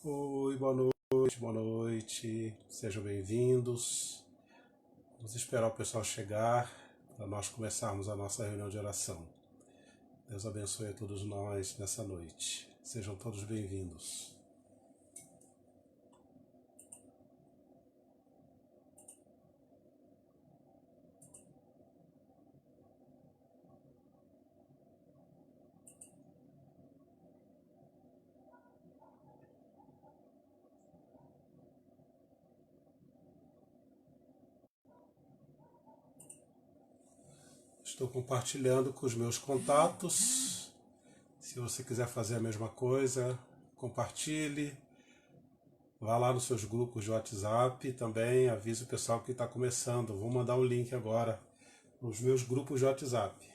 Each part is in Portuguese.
Oi, boa noite, boa noite. Sejam bem-vindos. Vamos esperar o pessoal chegar para nós começarmos a nossa reunião de oração. Deus abençoe a todos nós nessa noite. Sejam todos bem-vindos. Estou compartilhando com os meus contatos. Se você quiser fazer a mesma coisa, compartilhe. Vá lá nos seus grupos de WhatsApp também, avise o pessoal que está começando. Vou mandar o link agora nos meus grupos de WhatsApp.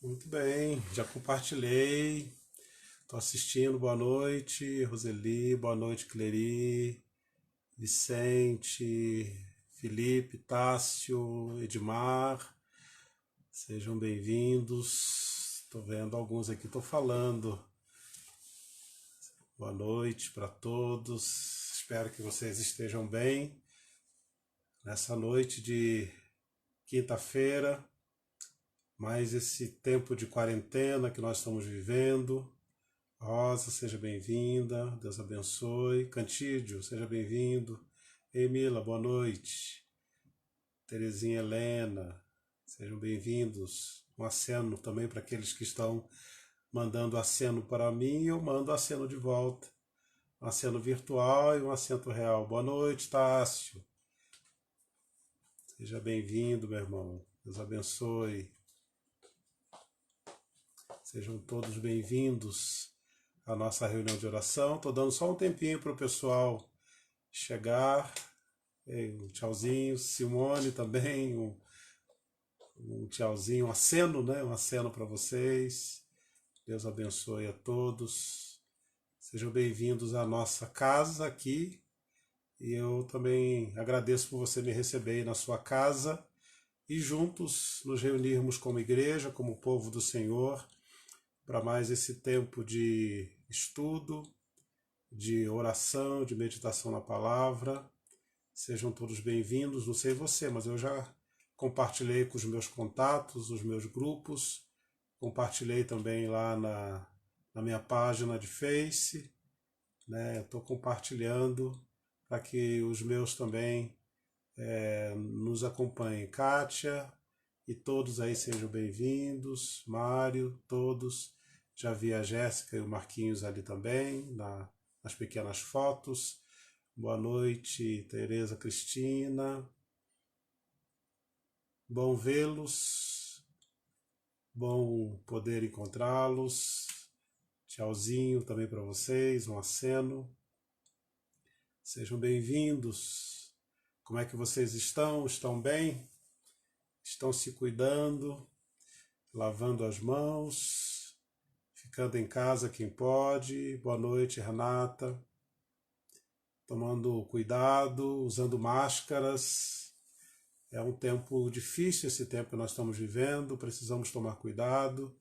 Muito bem, já compartilhei. Estou assistindo, boa noite, Roseli, boa noite, Cleri, Vicente, Felipe, Tássio, Edmar, sejam bem-vindos. Estou vendo alguns aqui, estou falando. Boa noite para todos, espero que vocês estejam bem nessa noite de quinta-feira, mais esse tempo de quarentena que nós estamos vivendo. Rosa, seja bem-vinda, Deus abençoe. Cantídio, seja bem-vindo. Emila, boa noite. Terezinha Helena, sejam bem-vindos. Um aceno também para aqueles que estão mandando aceno para mim, eu mando aceno de volta. Um aceno virtual e um aceno real. Boa noite, Tássio. Seja bem-vindo, meu irmão. Deus abençoe. Sejam todos bem-vindos à nossa reunião de oração. Estou dando só um tempinho para o pessoal chegar. Um tchauzinho. Simone também, um tchauzinho, um aceno, né? Um aceno para vocês. Deus abençoe a todos. Sejam bem-vindos à nossa casa aqui. E eu também agradeço por você me receber aí na sua casa e juntos nos reunirmos como igreja, como povo do Senhor, para mais esse tempo de estudo, de oração, de meditação na palavra. Sejam todos bem-vindos. Não sei você, mas eu já compartilhei com os meus contatos, os meus grupos, compartilhei também lá na minha página de Face, né? Estou compartilhando para que os meus também nos acompanhem. Kátia e todos aí sejam bem-vindos. Mário, todos. Já vi a Jéssica e o Marquinhos ali também, nas pequenas fotos. Boa noite, Tereza Cristina. Bom vê-los. Bom poder encontrá-los. Tchauzinho também para vocês, um aceno. Sejam bem-vindos. Como é que vocês estão? Estão bem? Estão se cuidando? Lavando as mãos? Ficando em casa quem pode? Boa noite, Renata. Tomando cuidado, usando máscaras. É um tempo difícil esse tempo que nós estamos vivendo, precisamos tomar cuidado.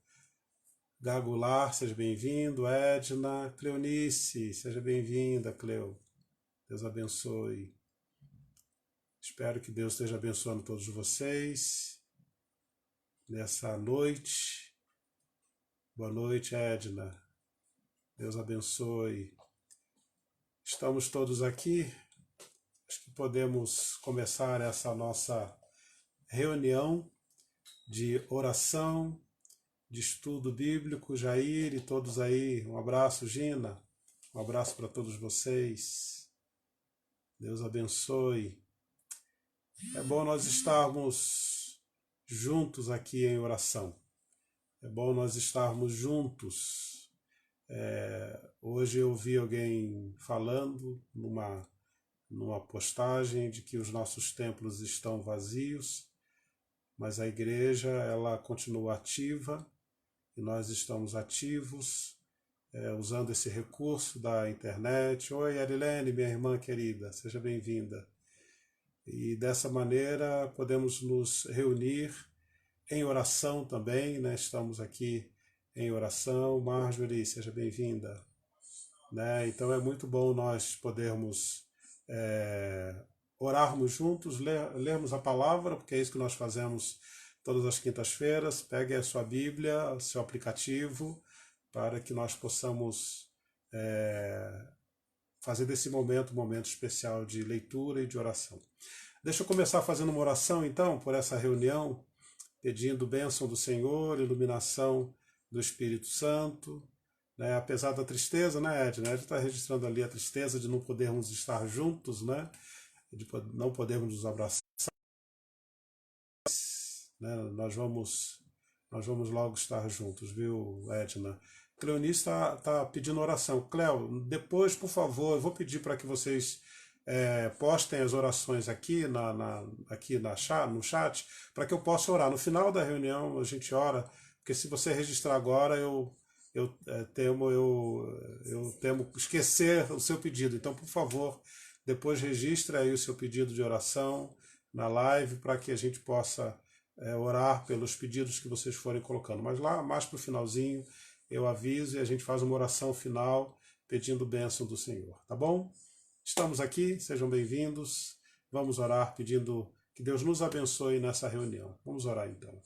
Gagular, seja bem-vindo. Edna, Cleonice, seja bem-vinda, Cleo. Deus abençoe. Espero que Deus esteja abençoando todos vocês nessa noite. Boa noite, Edna. Deus abençoe. Estamos todos aqui. Acho que podemos começar essa nossa reunião de oração, de estudo bíblico. Jair e todos aí, um abraço, Gina. Um abraço para todos vocês. Deus abençoe. É bom nós estarmos juntos aqui em oração. É bom nós estarmos juntos. Hoje eu vi alguém falando numa postagem de que os nossos templos estão vazios, mas a igreja ela continua ativa e nós estamos ativos, usando esse recurso da internet. Oi, Arilene, minha irmã querida, seja bem-vinda. E dessa maneira podemos nos reunir em oração também, né? Estamos aqui em oração. Marjorie, seja bem-vinda. Né? Então é muito bom nós podermos orarmos juntos, lermos a palavra, porque é isso que nós fazemos todas as quintas-feiras. Pegue a sua Bíblia, o seu aplicativo, para que nós possamos fazer desse momento um momento especial de leitura e de oração. Deixa eu começar fazendo uma oração, então, por essa reunião, pedindo bênção do Senhor, iluminação do Espírito Santo, né? Apesar da tristeza, né, Ed? Ed está registrando ali a tristeza de não podermos estar juntos, né? De não podermos nos abraçar. Né? Nós vamos logo estar juntos, viu, Edna? Cleonice está pedindo oração. Cleo, depois, por favor, eu vou pedir para que vocês postem as orações aqui, no chat, para que eu possa orar. No final da reunião a gente ora, porque se você registrar agora, eu temo esquecer o seu pedido. Então, por favor, depois registre aí o seu pedido de oração na live, para que a gente possa orar pelos pedidos que vocês forem colocando. Mas lá, mais para o finalzinho, eu aviso e a gente faz uma oração final pedindo bênção do Senhor, tá bom? Estamos aqui, sejam bem-vindos. Vamos orar pedindo que Deus nos abençoe nessa reunião. Vamos orar então.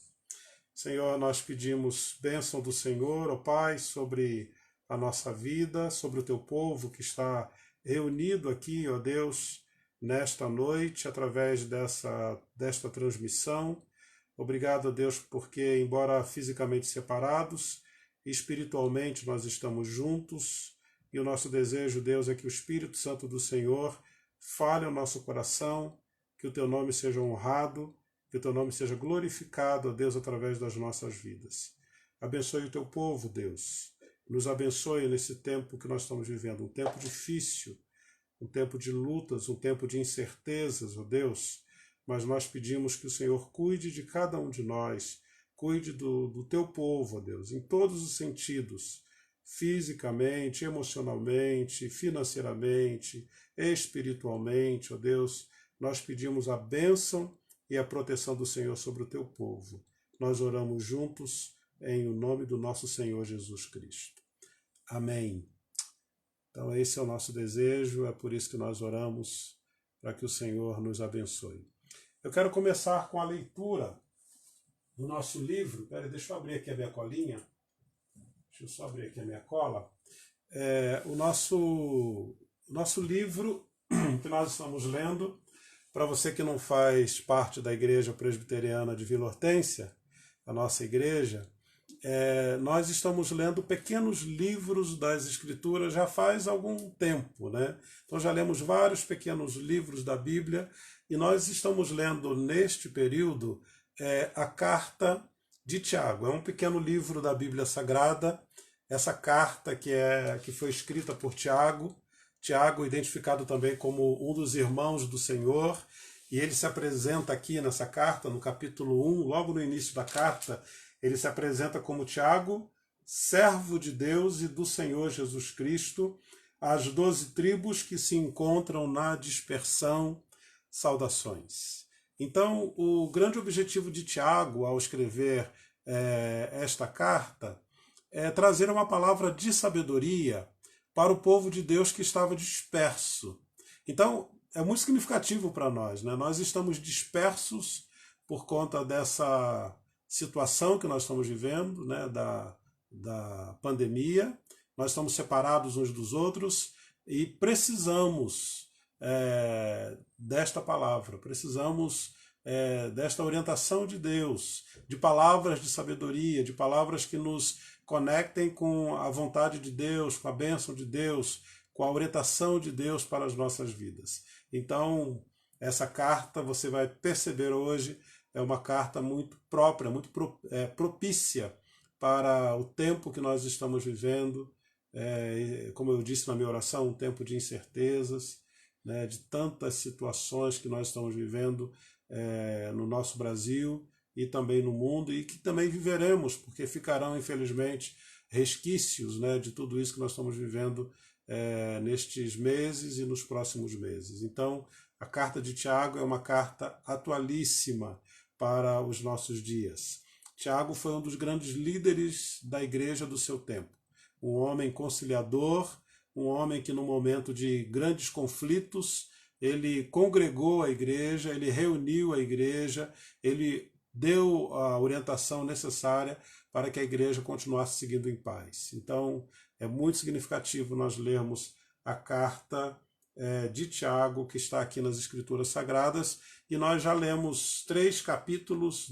Senhor, nós pedimos bênção do Senhor, ó Pai, sobre a nossa vida, sobre o teu povo que está reunido aqui, ó Deus, nesta noite, através desta transmissão. Obrigado, ó Deus, porque, embora fisicamente separados, espiritualmente nós estamos juntos. E o nosso desejo, Deus, é que o Espírito Santo do Senhor fale ao nosso coração, que o teu nome seja honrado, que o teu nome seja glorificado, ó Deus, através das nossas vidas. Abençoe o teu povo, Deus. Nos abençoe nesse tempo que nós estamos vivendo, um tempo difícil, um tempo de lutas, um tempo de incertezas, ó Deus. Mas nós pedimos que o Senhor cuide de cada um de nós, cuide do teu povo, ó Deus, em todos os sentidos, fisicamente, emocionalmente, financeiramente, espiritualmente, ó Deus. Nós pedimos a bênção e a proteção do Senhor sobre o teu povo. Nós oramos juntos em o nome do nosso Senhor Jesus Cristo. Amém. Então esse é o nosso desejo, é por isso que nós oramos, para que o Senhor nos abençoe. Eu quero começar com a leitura do nosso livro. Peraí, deixa eu abrir aqui a minha colinha. Deixa eu só abrir aqui a minha cola. O nosso livro que nós estamos lendo, para você que não faz parte da Igreja Presbiteriana de Vila Hortência, a nossa igreja, nós estamos lendo pequenos livros das Escrituras já faz algum tempo, né? Então já lemos vários pequenos livros da Bíblia e nós estamos lendo neste período a carta de Tiago. É um pequeno livro da Bíblia Sagrada. Essa carta que foi escrita por Tiago, identificado também como um dos irmãos do Senhor, e ele se apresenta aqui nessa carta, no capítulo 1, logo no início da carta, ele se apresenta como Tiago, servo de Deus e do Senhor Jesus Cristo, às 12 tribos que se encontram na dispersão, saudações. Então, o grande objetivo de Tiago, ao escrever esta carta, é trazer uma palavra de sabedoria para o povo de Deus que estava disperso. Então, é muito significativo para nós, né? Nós estamos dispersos por conta dessa situação que nós estamos vivendo, né? Da pandemia. Nós estamos separados uns dos outros e precisamos desta palavra, precisamos desta orientação de Deus, de palavras de sabedoria, de palavras que nos conectem com a vontade de Deus, com a bênção de Deus, com a orientação de Deus para as nossas vidas. Então, essa carta, você vai perceber hoje, é uma carta muito própria, muito propícia para o tempo que nós estamos vivendo. Como eu disse na minha oração, um tempo de incertezas, né, de tantas situações que nós estamos vivendo no nosso Brasil e também no mundo, e que também viveremos, porque ficarão, infelizmente, resquícios, né, de tudo isso que nós estamos vivendo nestes meses e nos próximos meses. Então, a carta de Tiago é uma carta atualíssima para os nossos dias. Tiago foi um dos grandes líderes da igreja do seu tempo, um homem conciliador, um homem que no momento de grandes conflitos, ele congregou a igreja, ele reuniu a igreja, ele deu a orientação necessária para que a igreja continuasse seguindo em paz. Então, é muito significativo nós lermos a carta de Tiago, que está aqui nas Escrituras Sagradas, e nós já lemos 3 capítulos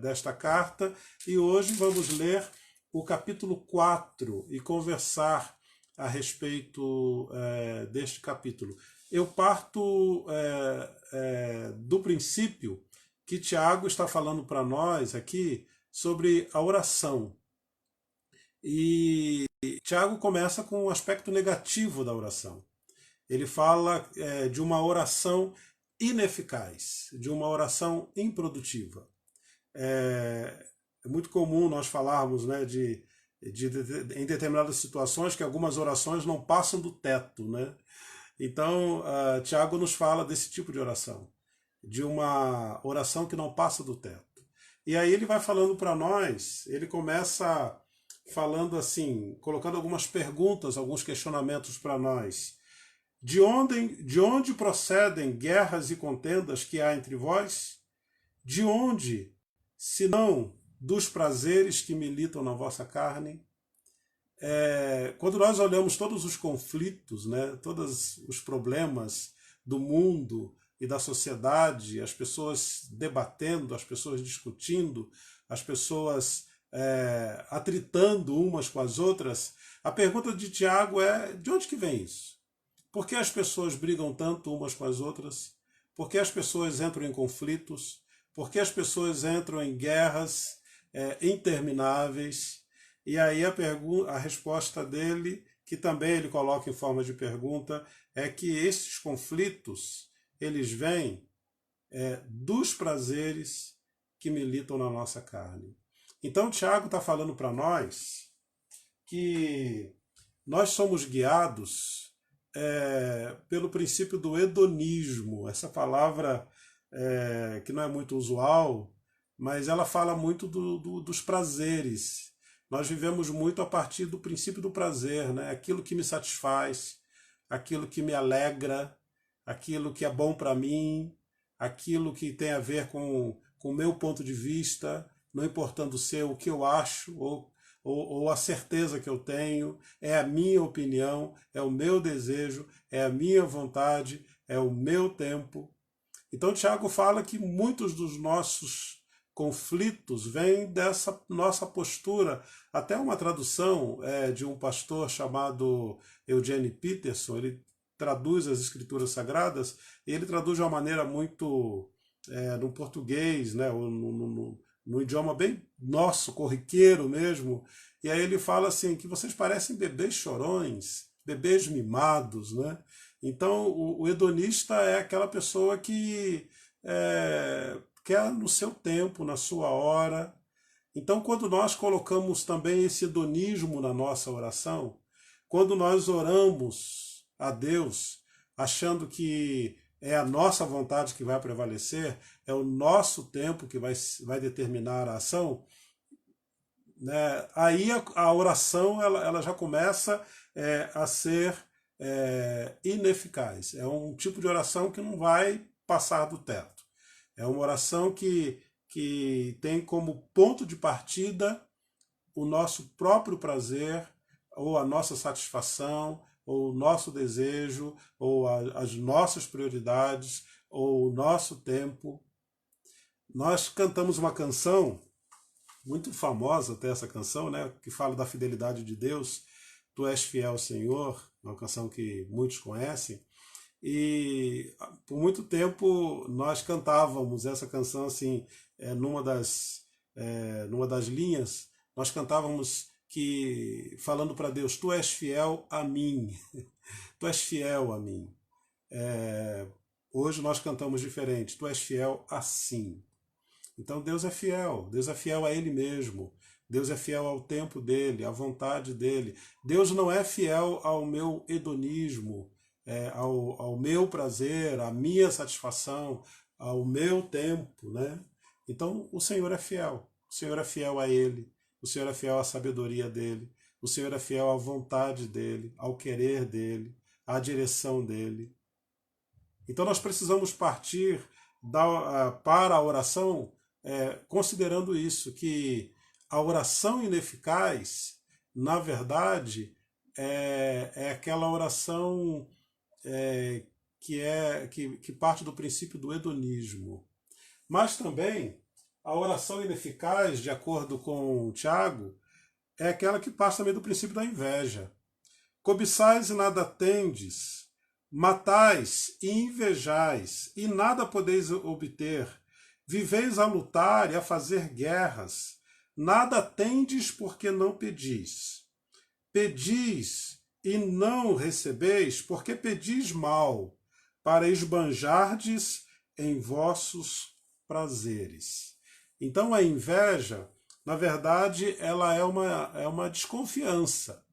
desta carta, e hoje vamos ler o capítulo 4 e conversar a respeito deste capítulo. Eu parto do princípio que Tiago está falando para nós aqui sobre a oração. E Tiago começa com um aspecto negativo da oração. Ele fala de uma oração ineficaz, de uma oração improdutiva. É muito comum nós falarmos, né, em determinadas situações que algumas orações não passam do teto, né? Então, Tiago nos fala desse tipo de oração, de uma oração que não passa do teto. E aí ele vai falando para nós, ele começa falando assim, colocando algumas perguntas, alguns questionamentos para nós. De onde procedem guerras e contendas que há entre vós? De onde, senão dos prazeres que militam na vossa carne? Quando nós olhamos todos os conflitos, né, todos os problemas do mundo e da sociedade, as pessoas debatendo, as pessoas discutindo, as pessoas atritando umas com as outras, a pergunta de Tiago é: de onde que vem isso? Por que as pessoas brigam tanto umas com as outras? Por que as pessoas entram em conflitos? Por que as pessoas entram em guerras intermináveis? E aí a resposta dele, que também ele coloca em forma de pergunta, é que esses conflitos, eles vêm dos prazeres que militam na nossa carne. Então Tiago está falando para nós que nós somos guiados pelo princípio do hedonismo. Essa palavra que não é muito usual, mas ela fala muito dos prazeres. Nós vivemos muito a partir do princípio do prazer, né? Aquilo que me satisfaz, aquilo que me alegra, aquilo que é bom para mim, aquilo que tem a ver com o meu ponto de vista, não importando ser o que eu acho ou a certeza que eu tenho, é a minha opinião, é o meu desejo, é a minha vontade, é o meu tempo. Então Tiago fala que muitos dos nossos conflitos vêm dessa nossa postura. Até uma tradução de um pastor chamado Eugene Peterson, ele traduz as Escrituras Sagradas, e ele traduz de uma maneira muito no português, né, ou no idioma bem nosso, corriqueiro mesmo, e aí ele fala assim, que vocês parecem bebês chorões, bebês mimados, né? Então o hedonista é aquela pessoa que quer no seu tempo, na sua hora. Então quando nós colocamos também esse hedonismo na nossa oração, quando nós oramos a Deus achando que é a nossa vontade que vai prevalecer, é o nosso tempo que vai determinar a ação, né? Aí a oração ela já começa a ser ineficaz. É um tipo de oração que não vai passar do teto. É uma oração que tem como ponto de partida o nosso próprio prazer, ou a nossa satisfação, ou o nosso desejo, ou as nossas prioridades, ou o nosso tempo. Nós cantamos uma canção muito famosa, até essa canção, né, que fala da fidelidade de Deus. Tu és fiel, Senhor, uma canção que muitos conhecem. E por muito tempo nós cantávamos essa canção assim, numa das linhas, nós cantávamos que falando para Deus, tu és fiel a mim, tu és fiel a mim. Hoje nós cantamos diferente, tu és fiel assim. Então Deus é fiel a Ele mesmo, Deus é fiel ao tempo dele, à vontade dele. Deus não é fiel ao meu hedonismo, ao meu prazer, à minha satisfação, ao meu tempo, né? Então o Senhor é fiel a Ele, o Senhor é fiel à sabedoria dele, o Senhor é fiel à vontade dele, ao querer dele, à direção dele. Então nós precisamos partir para a oração considerando isso, que a oração ineficaz, na verdade, é aquela oração que parte do princípio do hedonismo. Mas também a oração ineficaz, de acordo com Tiago, é aquela que parte também do princípio da inveja. Cobiçais e nada tendes, matais e invejais, e nada podeis obter. Viveis a lutar e a fazer guerras, nada tendes porque não pedis. Pedis e não recebeis, porque pedis mal, para esbanjardes em vossos prazeres. Então a inveja, na verdade, ela é uma desconfiança.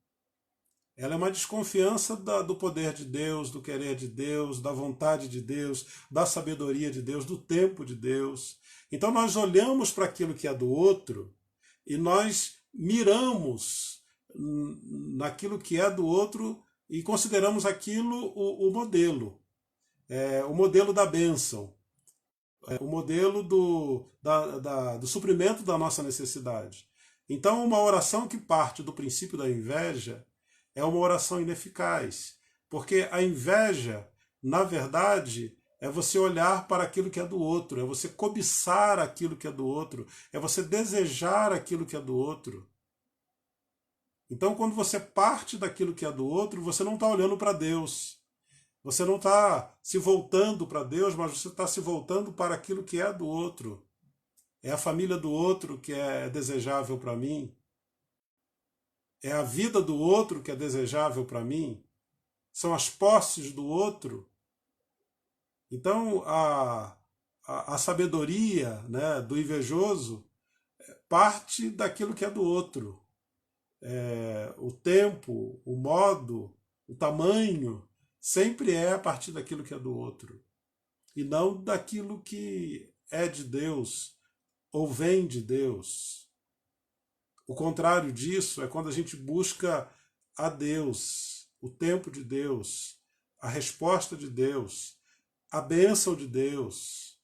Ela é uma desconfiança do poder de Deus, do querer de Deus, da vontade de Deus, da sabedoria de Deus, do tempo de Deus. Então nós olhamos para aquilo que é do outro e nós miramos naquilo que é do outro e consideramos aquilo o modelo. O modelo da bênção, o modelo do suprimento da nossa necessidade. Então uma oração que parte do princípio da inveja é uma oração ineficaz, porque a inveja, na verdade, é você olhar para aquilo que é do outro, é você cobiçar aquilo que é do outro, é você desejar aquilo que é do outro. Então, quando você parte daquilo que é do outro, você não está olhando para Deus. Você não está se voltando para Deus, mas você está se voltando para aquilo que é do outro. É a família do outro que é desejável para mim. É a vida do outro que é desejável para mim? São as posses do outro? Então, a sabedoria, né, do invejoso parte daquilo que é do outro. O tempo, o modo, o tamanho, sempre é a partir daquilo que é do outro. E não daquilo que é de Deus ou vem de Deus. O contrário disso é quando a gente busca a Deus, o tempo de Deus, a resposta de Deus, a bênção de Deus.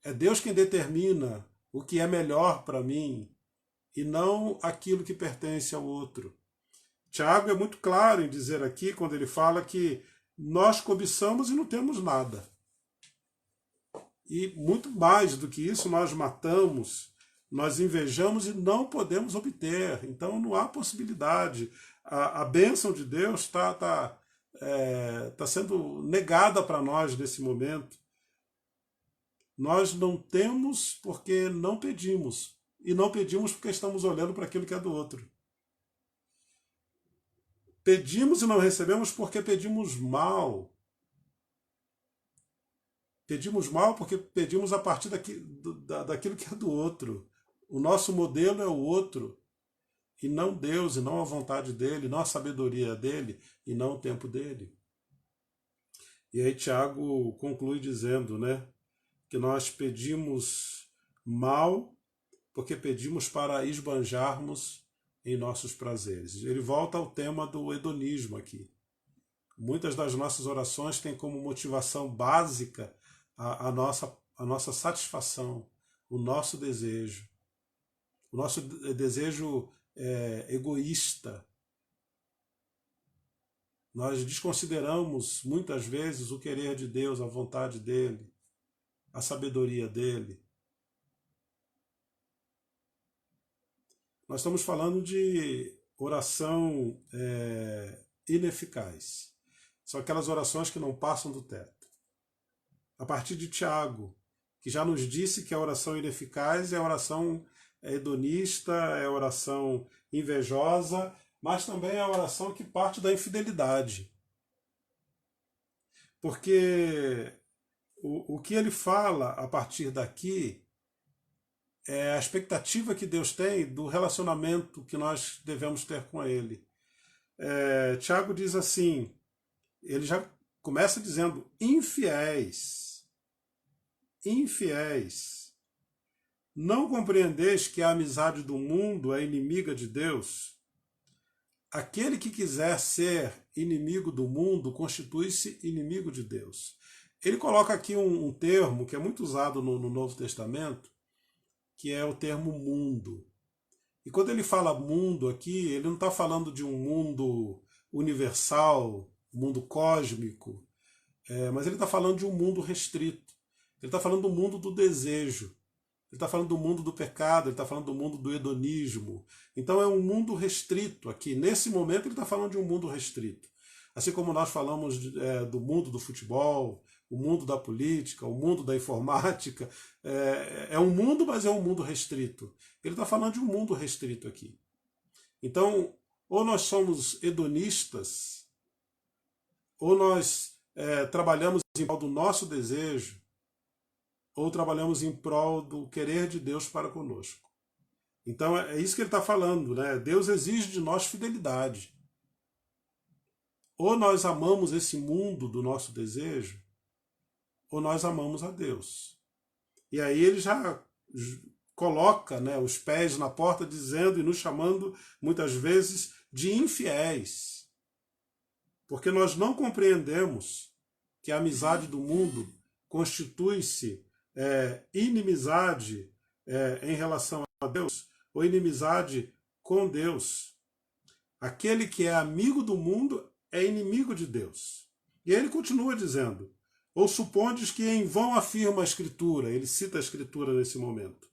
É Deus quem determina o que é melhor para mim e não aquilo que pertence ao outro. Tiago é muito claro em dizer aqui, quando ele fala que nós cobiçamos e não temos nada. E muito mais do que isso, nós matamos, nós invejamos e não podemos obter. Então não há possibilidade. A bênção de Deus está sendo negada para nós nesse momento. Nós não temos porque não pedimos. E não pedimos porque estamos olhando para aquilo que é do outro. Pedimos e não recebemos porque pedimos mal. Pedimos mal porque pedimos a partir daquilo que é do outro. O nosso modelo é o outro, e não Deus, e não a vontade dele, não a sabedoria dele, e não o tempo dele. E aí Tiago conclui dizendo, né, que nós pedimos mal porque pedimos para esbanjarmos em nossos prazeres. Ele volta ao tema do hedonismo aqui. Muitas das nossas orações têm como motivação básica a nossa satisfação, o nosso desejo. O nosso desejo egoísta. Nós desconsideramos muitas vezes o querer de Deus, a vontade dele, a sabedoria dele. Nós estamos falando de oração ineficaz. São aquelas orações que não passam do teto. A partir de Tiago, que já nos disse que a oração ineficaz é a oração hedonista, é a oração invejosa, mas também é a oração que parte da infidelidade. Porque o que ele fala a partir daqui é a expectativa que Deus tem do relacionamento que nós devemos ter com ele. Tiago diz assim, ele já começa dizendo, infiéis, não compreendeis que a amizade do mundo é inimiga de Deus? Aquele que quiser ser inimigo do mundo constitui-se inimigo de Deus. Ele coloca aqui um termo que é muito usado no Novo Testamento, que é o termo mundo. E quando ele fala mundo aqui, ele não está falando de um mundo universal, mundo cósmico, mas ele está falando de um mundo restrito. Ele está falando do mundo do desejo. Ele está falando do mundo do pecado, ele está falando do mundo do hedonismo. Então é um mundo restrito aqui. Nesse momento ele está falando de um mundo restrito. Assim como nós falamos do mundo do futebol, o mundo da política, o mundo da informática. É um mundo, mas é um mundo restrito. Ele está falando de um mundo restrito aqui. Então, ou nós somos hedonistas, ou nós trabalhamos em prol do nosso desejo, ou trabalhamos em prol do querer de Deus para conosco. Então é isso que ele está falando, né? Deus exige de nós fidelidade. Ou nós amamos esse mundo do nosso desejo, ou nós amamos a Deus. E aí ele já coloca, né, os pés na porta dizendo e nos chamando muitas vezes de infiéis. Porque nós não compreendemos que a amizade do mundo constitui-se inimizade em relação a Deus, ou inimizade com Deus. Aquele que é amigo do mundo é inimigo de Deus. E ele continua dizendo, ou supondes que em vão afirma a Escritura, ele cita a Escritura nesse momento,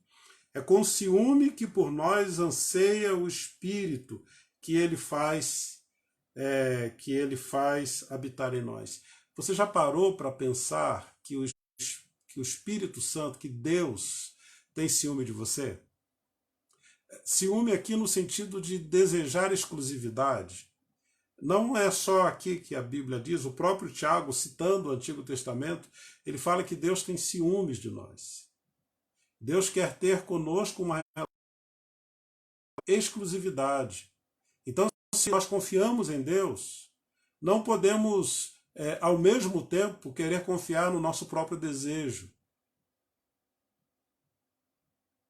é com ciúme que por nós anseia o Espírito que ele faz habitar em nós. Você já parou para pensar que o Espírito Santo, que Deus tem ciúme de você? Ciúme aqui no sentido de desejar exclusividade. Não é só aqui que a Bíblia diz, o próprio Tiago, citando o Antigo Testamento, ele fala que Deus tem ciúmes de nós. Deus quer ter conosco uma exclusividade. Então, se nós confiamos em Deus, não podemos ao mesmo tempo, querer confiar no nosso próprio desejo,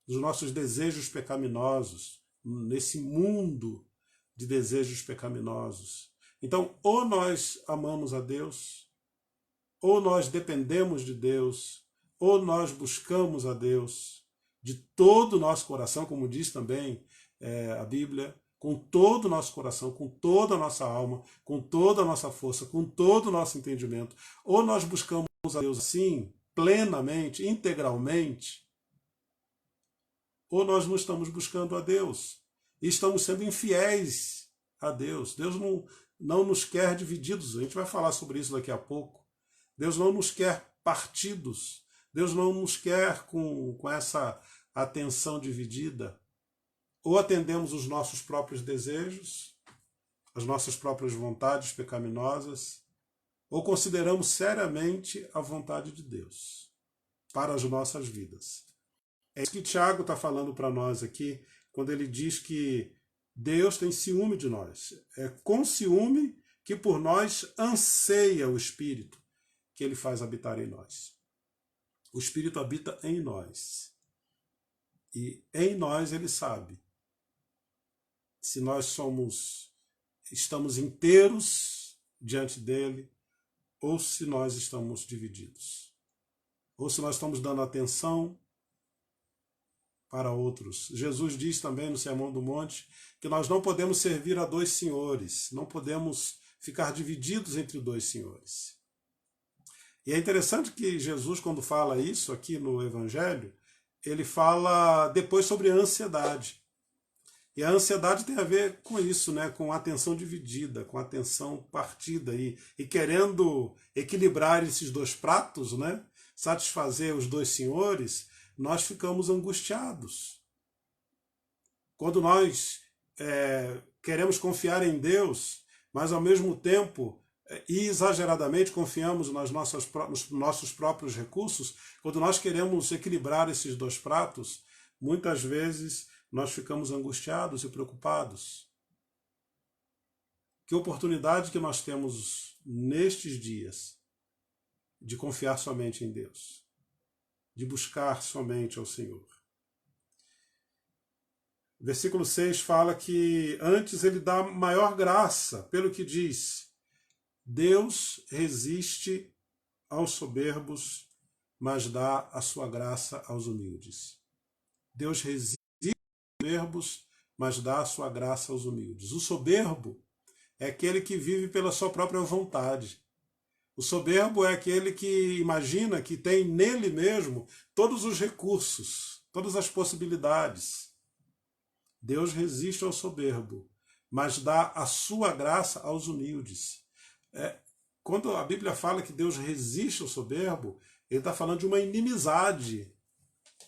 nos nossos desejos pecaminosos, nesse mundo de desejos pecaminosos. Então, ou nós amamos a Deus, ou nós dependemos de Deus, ou nós buscamos a Deus de todo o nosso coração, como diz também a Bíblia, com todo o nosso coração, com toda a nossa alma, com toda a nossa força, com todo o nosso entendimento. Ou nós buscamos a Deus assim, plenamente, integralmente, ou nós não estamos buscando a Deus e estamos sendo infiéis a Deus. Deus não nos quer divididos, a gente vai falar sobre isso daqui a pouco. Deus não nos quer partidos, Deus não nos quer com essa atenção dividida. Ou atendemos os nossos próprios desejos, as nossas próprias vontades pecaminosas, ou consideramos seriamente a vontade de Deus para as nossas vidas. É isso que Tiago está falando para nós aqui, quando ele diz que Deus tem ciúme de nós. É com ciúme que por nós anseia o Espírito que ele faz habitar em nós. O Espírito habita em nós. E em nós ele sabe se nós estamos inteiros diante dele, ou se nós estamos divididos. Ou se nós estamos dando atenção para outros. Jesus diz também no Sermão do Monte que nós não podemos servir a dois senhores, não podemos ficar divididos entre dois senhores. E é interessante que Jesus, quando fala isso aqui no Evangelho, ele fala depois sobre a ansiedade. E a ansiedade tem a ver com isso, né? Com a atenção dividida, com a atenção partida e querendo equilibrar esses dois pratos, né? Satisfazer os dois senhores, nós ficamos angustiados. Quando nós queremos confiar em Deus, mas ao mesmo tempo e exageradamente confiamos nos nossos próprios recursos, quando nós queremos equilibrar esses dois pratos, muitas vezes nós ficamos angustiados e preocupados. Que oportunidade que nós temos nestes dias de confiar somente em Deus, de buscar somente ao Senhor. Versículo 6 fala que antes ele dá maior graça, pelo que diz: Deus resiste aos soberbos, mas dá a sua graça aos humildes. Deus resiste aos soberbos, mas dá a sua graça aos humildes. O soberbo é aquele que vive pela sua própria vontade. O soberbo é aquele que imagina que tem nele mesmo todos os recursos, todas as possibilidades. Deus resiste ao soberbo, mas dá a sua graça aos humildes. Quando a Bíblia fala que Deus resiste ao soberbo, ele está falando de uma inimizade.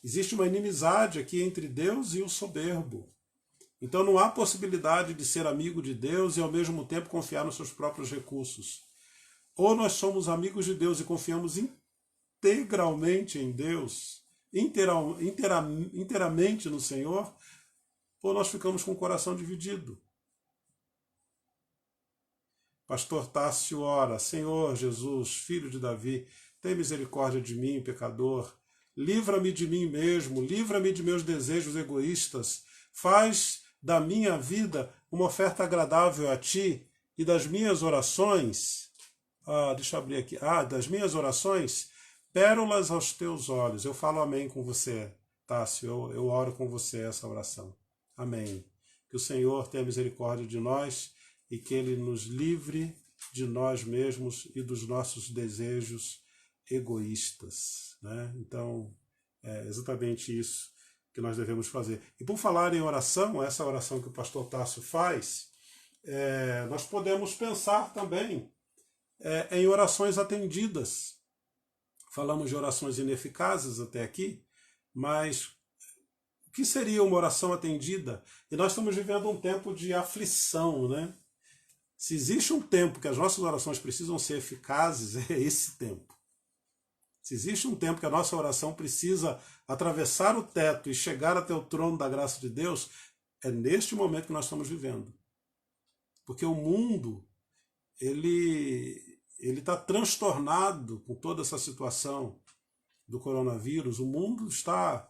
Existe uma inimizade aqui entre Deus e o soberbo. Então não há possibilidade de ser amigo de Deus e ao mesmo tempo confiar nos seus próprios recursos. Ou nós somos amigos de Deus e confiamos integralmente em Deus, inteiramente no Senhor, ou nós ficamos com o coração dividido. Pastor Tássio ora: Senhor Jesus, filho de Davi, tem misericórdia de mim, pecador. Livra-me de mim mesmo, livra-me de meus desejos egoístas. Faz da minha vida uma oferta agradável a ti e das minhas orações, deixa eu abrir aqui, das minhas orações, pérolas aos teus olhos. Eu falo amém com você, Tássio, eu oro com você essa oração. Amém. Que o Senhor tenha misericórdia de nós e que Ele nos livre de nós mesmos e dos nossos desejos egoístas, né? Então, é exatamente isso que nós devemos fazer. E por falar em oração, essa oração que o pastor Tássio faz, nós podemos pensar também em orações atendidas. Falamos de orações ineficazes até aqui, mas o que seria uma oração atendida? E nós estamos vivendo um tempo de aflição, né? Se existe um tempo que as nossas orações precisam ser eficazes, é esse tempo. Se existe um tempo que a nossa oração precisa atravessar o teto e chegar até o trono da graça de Deus, é neste momento que nós estamos vivendo. Porque o mundo, ele está transtornado com toda essa situação do coronavírus. O mundo está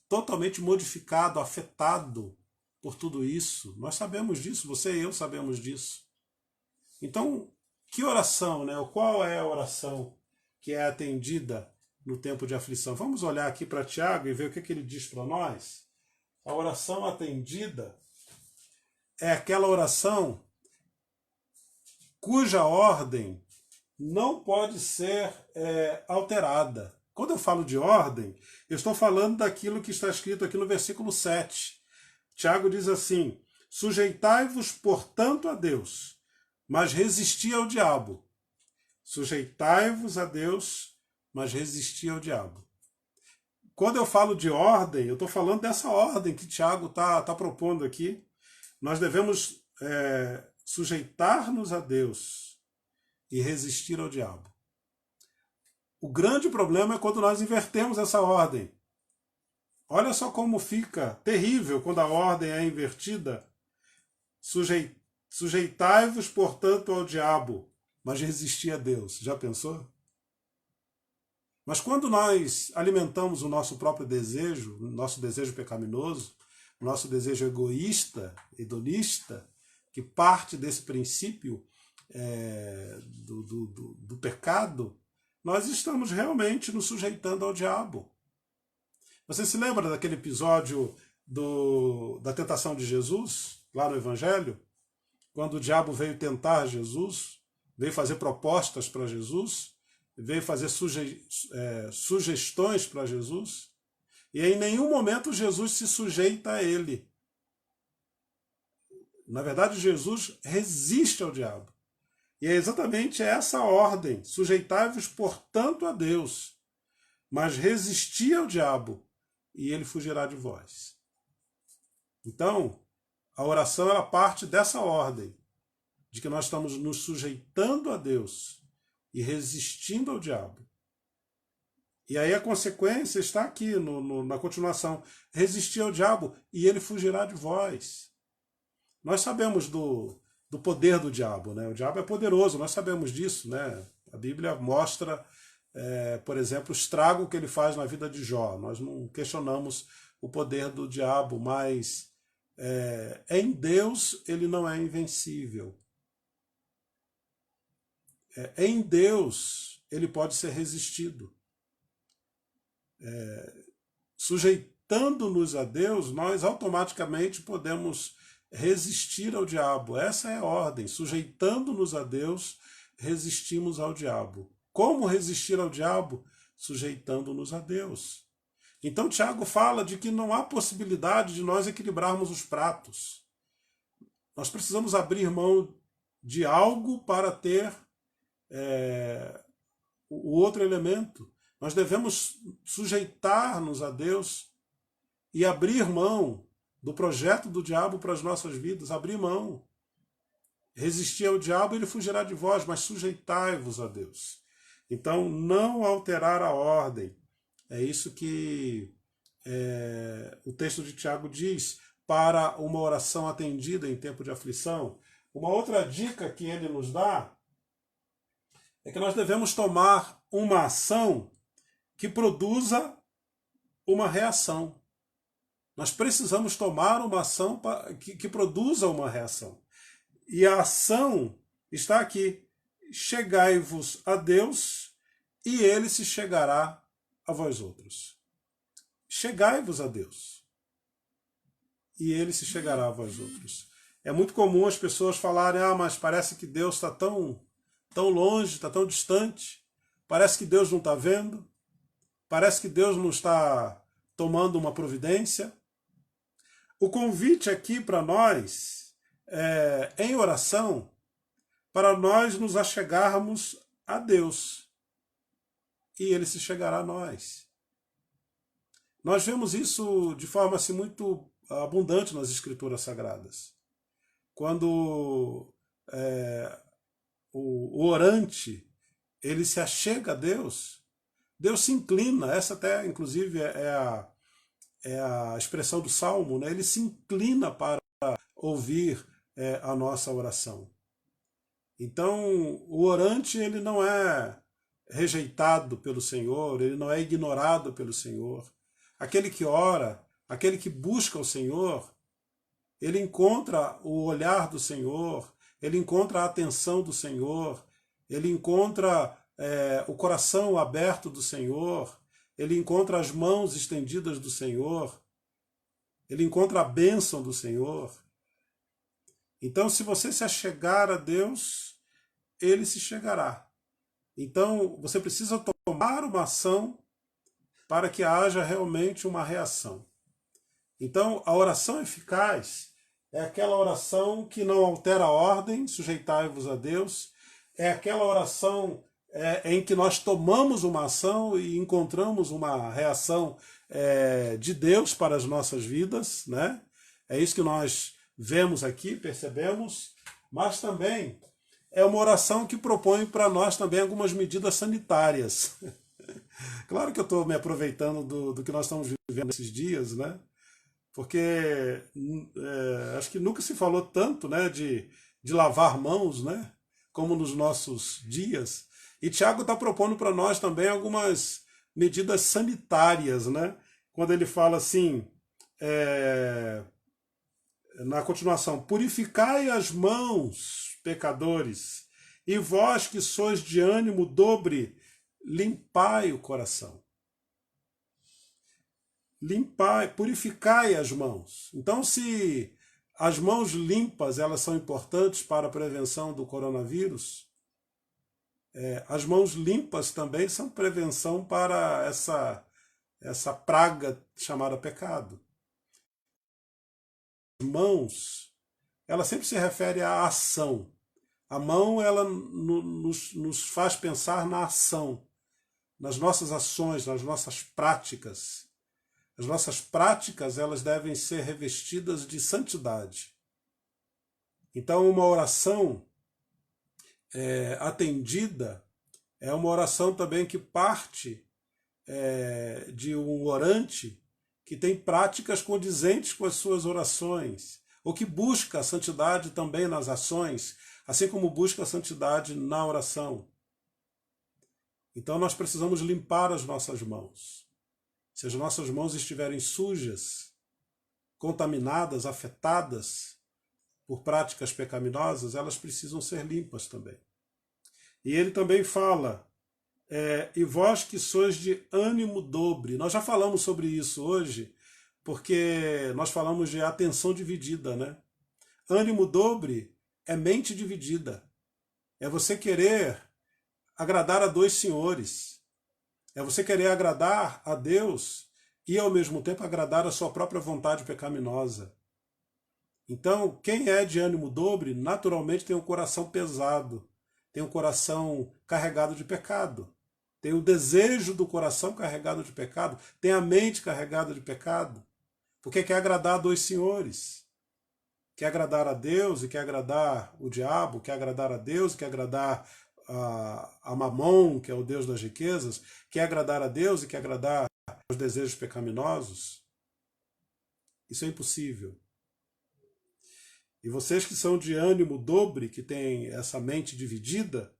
totalmente modificado, afetado por tudo isso. Nós sabemos disso, você e eu sabemos disso. Então, que oração, né? Qual é a oração que é atendida no tempo de aflição? Vamos olhar aqui para Tiago e ver o que ele diz para nós. A oração atendida é aquela oração cuja ordem não pode ser alterada. Quando eu falo de ordem, eu estou falando daquilo que está escrito aqui no versículo 7. Tiago diz assim: sujeitai-vos, portanto, a Deus, mas resisti ao diabo. Sujeitai-vos a Deus, mas resisti ao diabo. Quando eu falo de ordem, eu estou falando dessa ordem que Tiago está propondo aqui. Nós devemos sujeitar-nos a Deus e resistir ao diabo. O grande problema é quando nós invertemos essa ordem. Olha só como fica terrível quando a ordem é invertida. Sujeitai-vos, portanto, ao diabo, mas resisti a Deus. Já pensou? Mas quando nós alimentamos o nosso próprio desejo, o nosso desejo pecaminoso, o nosso desejo egoísta, hedonista, que parte desse princípio do pecado, nós estamos realmente nos sujeitando ao diabo. Você se lembra daquele episódio da tentação de Jesus, lá no Evangelho? Quando o diabo veio tentar Jesus, veio fazer propostas para Jesus, veio fazer sugestões para Jesus, e em nenhum momento Jesus se sujeita a ele. Na verdade, Jesus resiste ao diabo. E é exatamente essa a ordem: sujeitai-vos, portanto, a Deus, mas resisti ao diabo, e ele fugirá de vós. Então, a oração ela parte dessa ordem, de que nós estamos nos sujeitando a Deus e resistindo ao diabo. E aí a consequência está aqui na continuação: resistir ao diabo e ele fugirá de vós. Nós sabemos do poder do diabo, né? O diabo é poderoso, nós sabemos disso, né? A Bíblia mostra, por exemplo, o estrago que ele faz na vida de Jó. Nós não questionamos o poder do diabo, mas em Deus ele não é invencível. Em Deus ele pode ser resistido. Sujeitando-nos a Deus, nós automaticamente podemos resistir ao diabo. Essa é a ordem: sujeitando-nos a Deus, resistimos ao diabo. Como resistir ao diabo? Sujeitando-nos a Deus. Então Tiago fala de que não há possibilidade de nós equilibrarmos os pratos. Nós precisamos abrir mão de algo para ter o outro elemento. Nós devemos sujeitar-nos a Deus e abrir mão do projeto do diabo para as nossas vidas, abrir mão. Resistir ao diabo, ele fugirá de vós, mas sujeitai-vos a Deus. Então, não alterar a ordem. É isso que o texto de Tiago diz, para uma oração atendida em tempo de aflição. Uma outra dica que ele nos dá é que nós devemos tomar uma ação que produza uma reação. Nós precisamos tomar uma ação que produza uma reação. E a ação está aqui: chegai-vos a Deus e ele se chegará a vós outros. Chegai-vos a Deus e ele se chegará a vós outros. É muito comum as pessoas falarem: mas parece que Deus está tão longe, está tão distante, parece que Deus não está vendo, parece que Deus não está tomando uma providência. O convite aqui para nós em oração, para nós nos achegarmos a Deus e ele se chegará a nós. Nós vemos isso de forma assim, muito abundante nas Escrituras Sagradas. Quando o orante ele se achega a Deus, Deus se inclina. Essa até, inclusive, é a expressão do Salmo, né? Ele se inclina para ouvir a nossa oração. Então, o orante ele não é rejeitado pelo Senhor, ele não é ignorado pelo Senhor. Aquele que ora, aquele que busca o Senhor, ele encontra o olhar do Senhor, ele encontra a atenção do Senhor, ele encontra o coração aberto do Senhor, ele encontra as mãos estendidas do Senhor, ele encontra a bênção do Senhor. Então, se você se achegar a Deus, ele se chegará. Então, você precisa tomar uma ação para que haja realmente uma reação. Então, a oração eficaz é aquela oração que não altera a ordem, sujeitai-vos a Deus, é aquela oração em que nós tomamos uma ação e encontramos uma reação de Deus para as nossas vidas, né? É isso que nós vemos aqui, percebemos, mas também é uma oração que propõe para nós também algumas medidas sanitárias. Claro que eu estou me aproveitando do que nós estamos vivendo nesses dias, né? Porque acho que nunca se falou tanto, né, de lavar mãos, né, como nos nossos dias. E Tiago está propondo para nós também algumas medidas sanitárias, né? Quando ele fala assim, na continuação, purificai as mãos, pecadores, e vós que sois de ânimo dobre, limpai o coração. Limpai, purificai as mãos. Então, se as mãos limpas elas são importantes para a prevenção do coronavírus, as mãos limpas também são prevenção para essa praga chamada pecado. Mãos, ela sempre se refere à ação. A mão, ela nos faz pensar na ação, nas nossas ações, nas nossas práticas. As nossas práticas, elas devem ser revestidas de santidade. Então, uma oração atendida é uma oração também que parte de um orante que tem práticas condizentes com as suas orações, ou que busca a santidade também nas ações, assim como busca a santidade na oração. Então nós precisamos limpar as nossas mãos. Se as nossas mãos estiverem sujas, contaminadas, afetadas por práticas pecaminosas, elas precisam ser limpas também. E ele também fala, e vós que sois de ânimo dobre. Nós já falamos sobre isso hoje, porque nós falamos de atenção dividida, né? Ânimo dobre é mente dividida. É você querer agradar a dois senhores. É você querer agradar a Deus e, ao mesmo tempo, agradar a sua própria vontade pecaminosa. Então, quem é de ânimo dobre, naturalmente tem um coração pesado, tem um coração carregado de pecado. Tem o desejo do coração carregado de pecado, tem a mente carregada de pecado, porque quer agradar a dois senhores. Quer agradar a Deus e quer agradar o diabo, quer agradar a Deus e quer agradar a Mamon, que é o Deus das riquezas, quer agradar a Deus e quer agradar os desejos pecaminosos. Isso é impossível. E vocês que são de ânimo dobre, que têm essa mente dividida,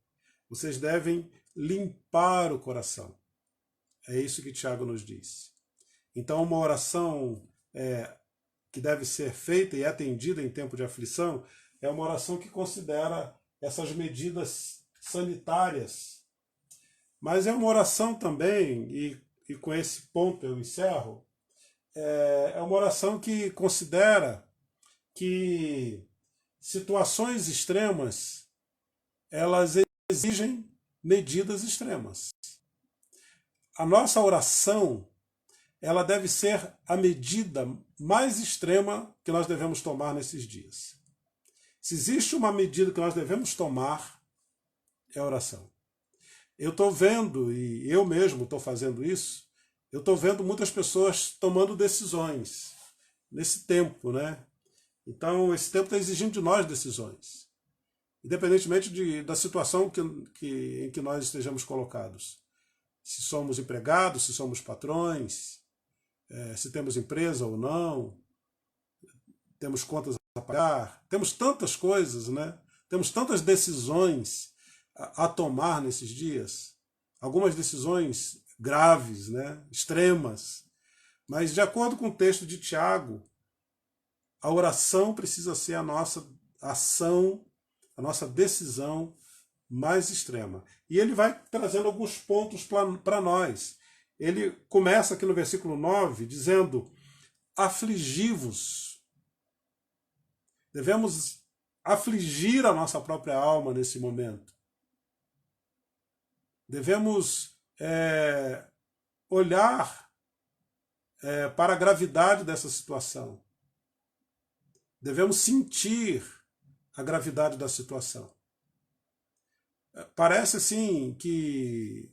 vocês devem limpar o coração. É isso que Tiago nos diz. Então, uma oração que deve ser feita e atendida em tempo de aflição é uma oração que considera essas medidas sanitárias. Mas é uma oração também, e com esse ponto eu encerro, é uma oração que considera que situações extremas, elas exigem medidas extremas. A nossa oração, ela deve ser a medida mais extrema que nós devemos tomar nesses dias. Se existe uma medida que nós devemos tomar, é a oração. Eu estou vendo, e eu mesmo estou fazendo isso, eu estou vendo muitas pessoas tomando decisões nesse tempo, né? Então, esse tempo está exigindo de nós decisões, independentemente da situação em que nós estejamos colocados. Se somos empregados, se somos patrões, se temos empresa ou não, temos contas a pagar, temos tantas coisas, né? Temos tantas decisões a tomar nesses dias, algumas decisões graves, né? Extremas, mas de acordo com o texto de Tiago, a oração precisa ser a nossa ação, a nossa decisão mais extrema. E ele vai trazendo alguns pontos para nós. Ele começa aqui no versículo 9 dizendo: afligi-vos. Devemos afligir a nossa própria alma nesse momento. Devemos olhar para a gravidade dessa situação. Devemos sentir a gravidade da situação. Parece assim que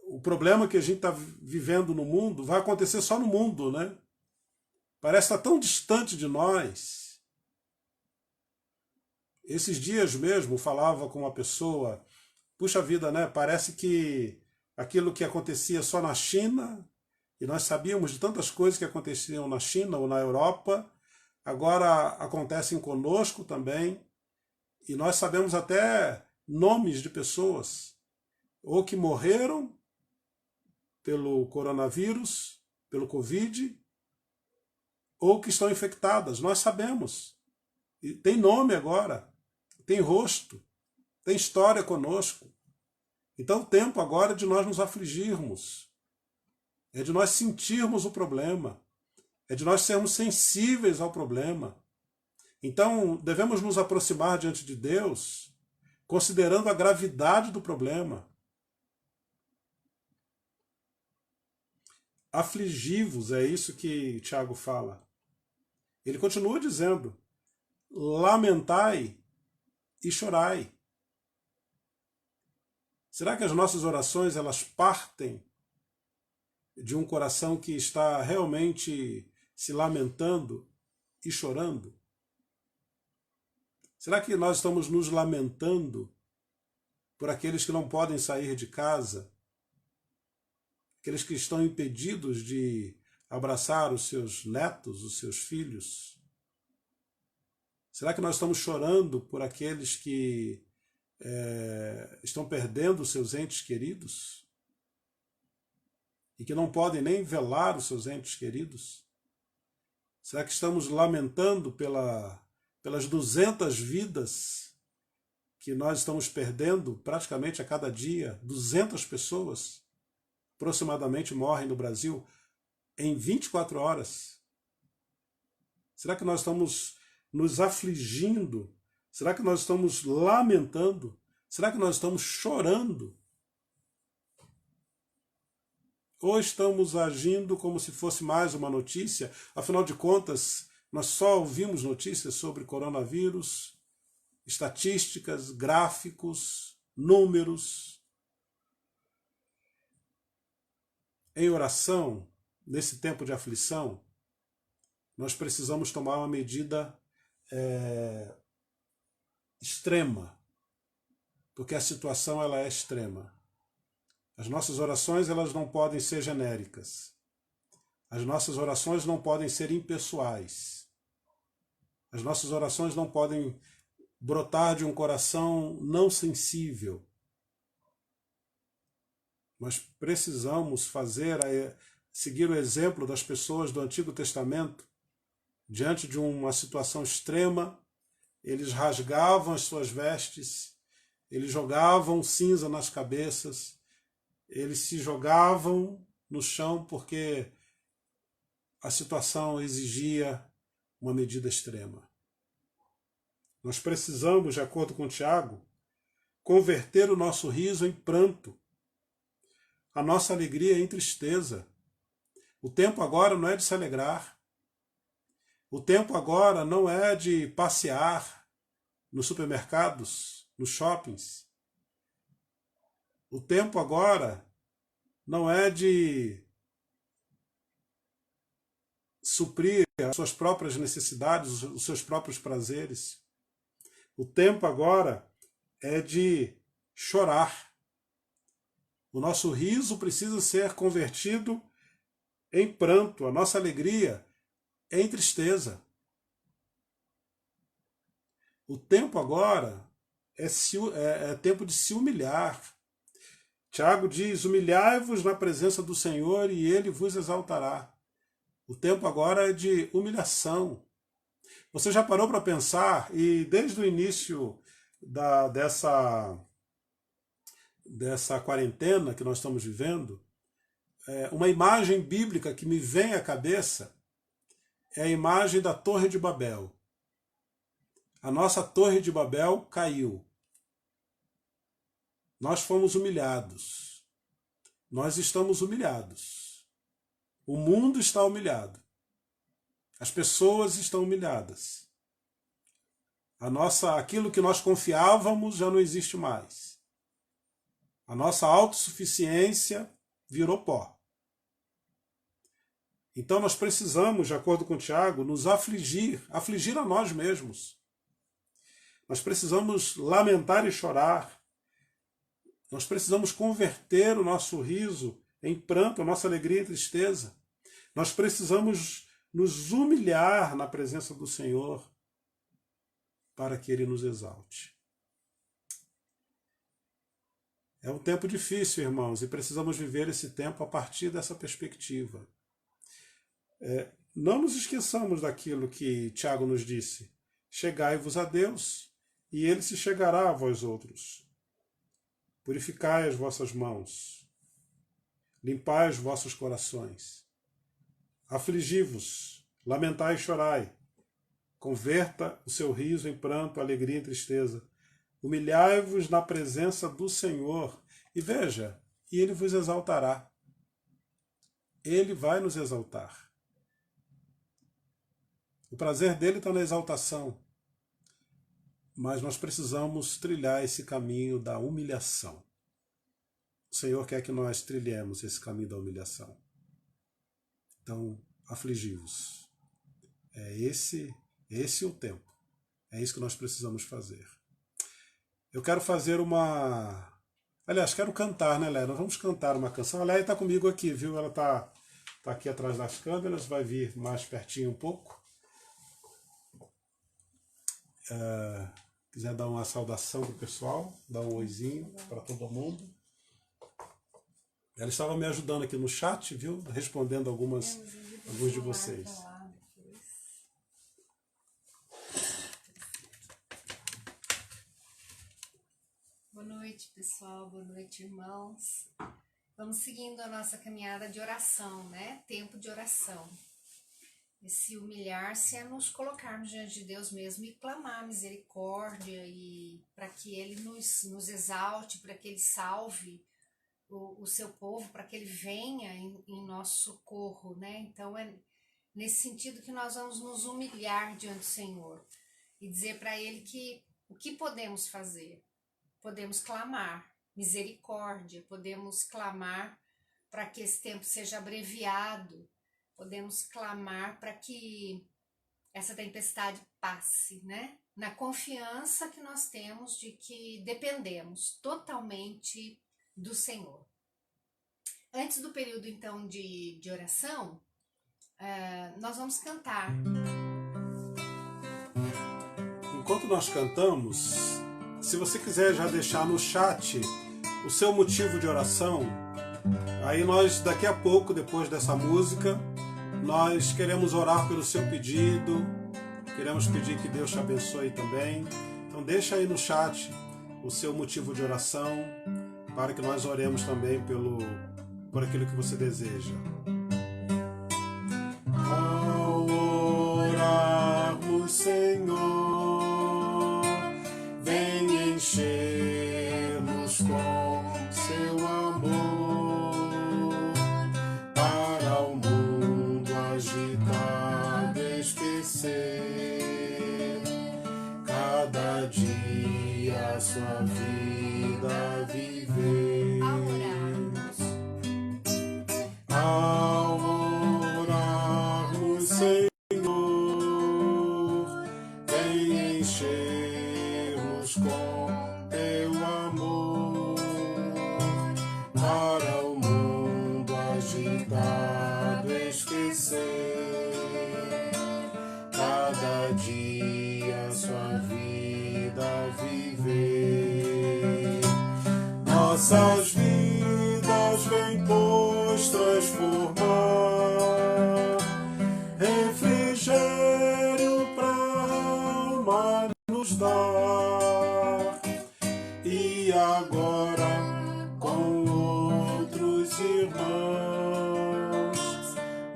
o problema que a gente está vivendo no mundo vai acontecer só no mundo, né? Parece estar tão distante de nós. Esses dias mesmo falava com uma pessoa, puxa vida, né? Parece que aquilo que acontecia só na China, e nós sabíamos de tantas coisas que aconteciam na China ou na Europa, agora acontecem conosco também, e nós sabemos até nomes de pessoas, ou que morreram pelo coronavírus, pelo Covid, ou que estão infectadas. Nós sabemos. E tem nome agora, tem rosto, tem história conosco. Então o tempo agora é de nós nos afligirmos, é de nós sentirmos o problema, é de nós sermos sensíveis ao problema. Então devemos nos aproximar diante de Deus, considerando a gravidade do problema. Afligi-vos, é isso que Tiago fala. Ele continua dizendo, lamentai e chorai. Será que as nossas orações elas partem de um coração que está realmente se lamentando e chorando? Será que nós estamos nos lamentando por aqueles que não podem sair de casa? Aqueles que estão impedidos de abraçar os seus netos, os seus filhos? Será que nós estamos chorando por aqueles que estão perdendo os seus entes queridos? E que não podem nem velar os seus entes queridos? Será que estamos lamentando pelas 200 vidas que nós estamos perdendo praticamente a cada dia? 200 pessoas aproximadamente morrem no Brasil em 24 horas. Será que nós estamos nos afligindo? Será que nós estamos lamentando? Será que nós estamos chorando? Ou estamos agindo como se fosse mais uma notícia? Afinal de contas, nós só ouvimos notícias sobre coronavírus, estatísticas, gráficos, números. Em oração, nesse tempo de aflição, nós precisamos tomar uma medida extrema, porque a situação ela é extrema. As nossas orações elas não podem ser genéricas. As nossas orações não podem ser impessoais. As nossas orações não podem brotar de um coração não sensível. Nós precisamos seguir o exemplo das pessoas do Antigo Testamento. Diante de uma situação extrema, eles rasgavam as suas vestes, eles jogavam cinza nas cabeças, eles se jogavam no chão porque a situação exigia uma medida extrema. Nós precisamos, de acordo com Tiago, converter o nosso riso em pranto, a nossa alegria em tristeza. O tempo agora não é de se alegrar. O tempo agora não é de passear nos supermercados, nos shoppings. O tempo agora não é de suprir as suas próprias necessidades, os seus próprios prazeres. O tempo agora é de chorar. O nosso riso precisa ser convertido em pranto, a nossa alegria em tristeza. O tempo agora é tempo de se humilhar. Tiago diz, humilhai-vos na presença do Senhor e Ele vos exaltará. O tempo agora é de humilhação. Você já parou para pensar, e desde o início dessa quarentena que nós estamos vivendo, uma imagem bíblica que me vem à cabeça é a imagem da Torre de Babel. A nossa Torre de Babel caiu. Nós fomos humilhados. Nós estamos humilhados. O mundo está humilhado. As pessoas estão humilhadas. Aquilo que nós confiávamos já não existe mais. A nossa autossuficiência virou pó. Então nós precisamos, de acordo com Tiago, nos afligir a nós mesmos. Nós precisamos lamentar e chorar. Nós precisamos converter o nosso riso em pranto, a nossa alegria em tristeza. Nós precisamos nos humilhar na presença do Senhor para que Ele nos exalte. É um tempo difícil, irmãos, e precisamos viver esse tempo a partir dessa perspectiva. não nos esqueçamos daquilo que Tiago nos disse. Chegai-vos a Deus, e ele se chegará a vós outros. Purificai as vossas mãos, limpai os vossos corações. Afligi-vos, lamentai e chorai. Converta o seu riso em pranto, alegria e tristeza. Humilhai-vos na presença do Senhor, e veja, e ele vos exaltará. Ele vai nos exaltar. O prazer dele está na exaltação. Mas nós precisamos trilhar esse caminho da humilhação. O Senhor quer que nós trilhemos esse caminho da humilhação. Então, afligi-vos. É esse o tempo. É isso que nós precisamos fazer. Eu quero fazer uma... Aliás, quero cantar, né, Léa? Nós vamos cantar uma canção. A Léa está comigo aqui, viu? Ela está aqui atrás das câmeras, vai vir mais pertinho um pouco. Quiser dar uma saudação para o pessoal, dar um oizinho para todo mundo. Ela estava me ajudando aqui no chat, viu? Respondendo alguns de vocês. Boa noite, pessoal. Boa noite, irmãos. Vamos seguindo a nossa caminhada de oração, né? Tempo de oração. Esse humilhar-se é nos colocarmos diante de Deus mesmo e clamar misericórdia e para que Ele nos exalte, para que Ele salve o seu povo, para que Ele venha em nosso socorro, né? Então é nesse sentido que nós vamos nos humilhar diante do Senhor e dizer para Ele que o que podemos fazer? Podemos clamar misericórdia, podemos clamar para que esse tempo seja abreviado, podemos clamar para que essa tempestade passe, né? Na confiança que nós temos de que dependemos totalmente do Senhor. Antes do período, então, de oração, nós vamos cantar. Enquanto nós cantamos, se você quiser já deixar no chat o seu motivo de oração, aí nós, daqui a pouco, depois dessa música, nós queremos orar pelo seu pedido, queremos pedir que Deus te abençoe também. Então deixa aí no chat o seu motivo de oração, para que nós oremos também por aquilo que você deseja. Ao orarmos, Senhor, vem encher-nos com seu amor, para o mundo agitado esquecer, cada dia a sua vida viver. Ao orarmos, Senhor, vem encher-nos com teu amor, para o mundo agitado esquecer, cada dia a sua vida viver. Nossas vidas vem, pois, transformar, refrigério pra alma nos dar, e agora com outros irmãos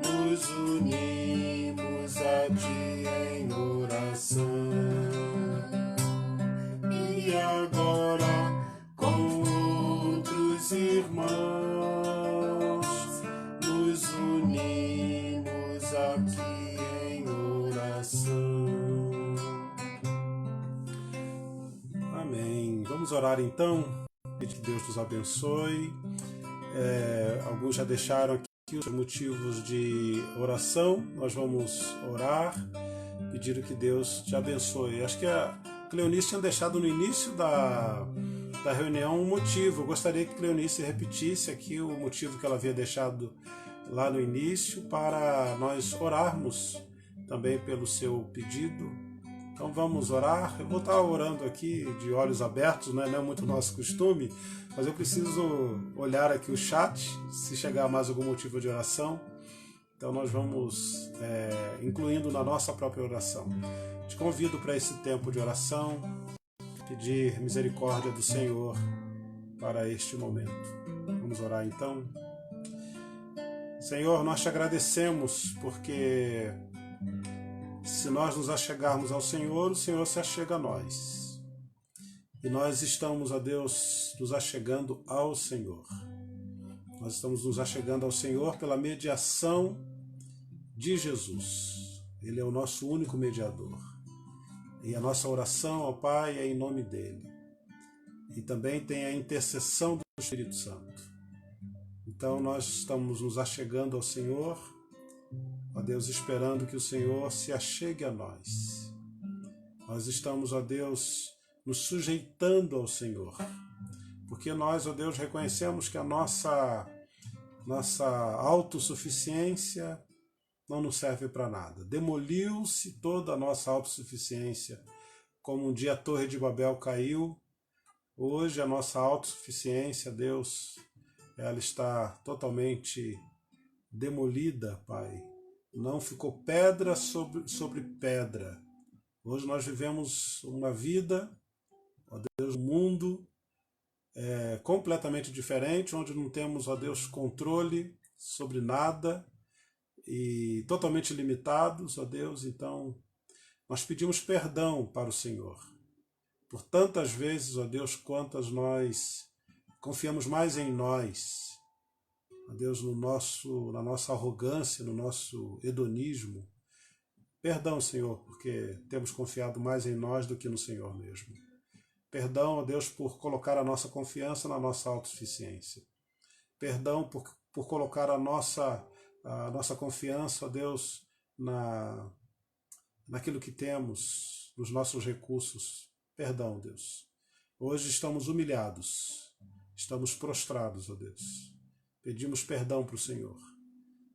nos unimos a ti em oração, e agora com outros irmãos nos unimos aqui em oração. Amém. Vamos orar então, pedir que Deus nos abençoe. Alguns já deixaram aqui os motivos de oração. Nós vamos orar, pedindo que Deus te abençoe. Acho que a Cleonice tinha deixado no início da reunião um motivo. Eu gostaria que Cleonice repetisse aqui o motivo que ela havia deixado lá no início, para nós orarmos também pelo seu pedido. Então vamos orar. Eu vou estar orando aqui de olhos abertos, né? Não é muito nosso costume, mas eu preciso olhar aqui o chat, se chegar mais algum motivo de oração. Então nós vamos incluindo na nossa própria oração. Te convido para esse tempo de oração, pedir misericórdia do Senhor para este momento. Vamos orar então? Senhor, nós te agradecemos porque se nós nos achegarmos ao Senhor, o Senhor se achega a nós. E nós estamos, ó Deus, nos achegando ao Senhor. Nós estamos nos achegando ao Senhor pela mediação de Jesus. Ele é o nosso único mediador. E a nossa oração ao Pai é em nome dele. E também tem a intercessão do Espírito Santo. Então nós estamos nos achegando ao Senhor, ó Deus, esperando que o Senhor se achegue a nós. Nós estamos, ó Deus, nos sujeitando ao Senhor, porque nós, ó Deus, reconhecemos que a nossa autossuficiência não nos serve para nada. Demoliu-se toda a nossa autossuficiência, como um dia a Torre de Babel caiu. Hoje a nossa autossuficiência, Deus, ela está totalmente demolida, Pai. Não ficou pedra sobre pedra. Hoje nós vivemos uma vida, ó Deus, um mundo completamente diferente, onde não temos, ó Deus, controle sobre nada e totalmente limitados, ó Deus. Então, nós pedimos perdão para o Senhor por tantas vezes, ó Deus, quantas nós confiamos mais em nós, ó Deus, na nossa arrogância, no nosso hedonismo. Perdão, Senhor, porque temos confiado mais em nós do que no Senhor mesmo. Perdão, ó Deus, por colocar a nossa confiança na nossa autossuficiência. Perdão por colocar a nossa confiança, ó Deus, naquilo que temos, nos nossos recursos. Perdão, Deus. Hoje estamos humilhados, estamos prostrados, ó Deus. Pedimos perdão para o Senhor.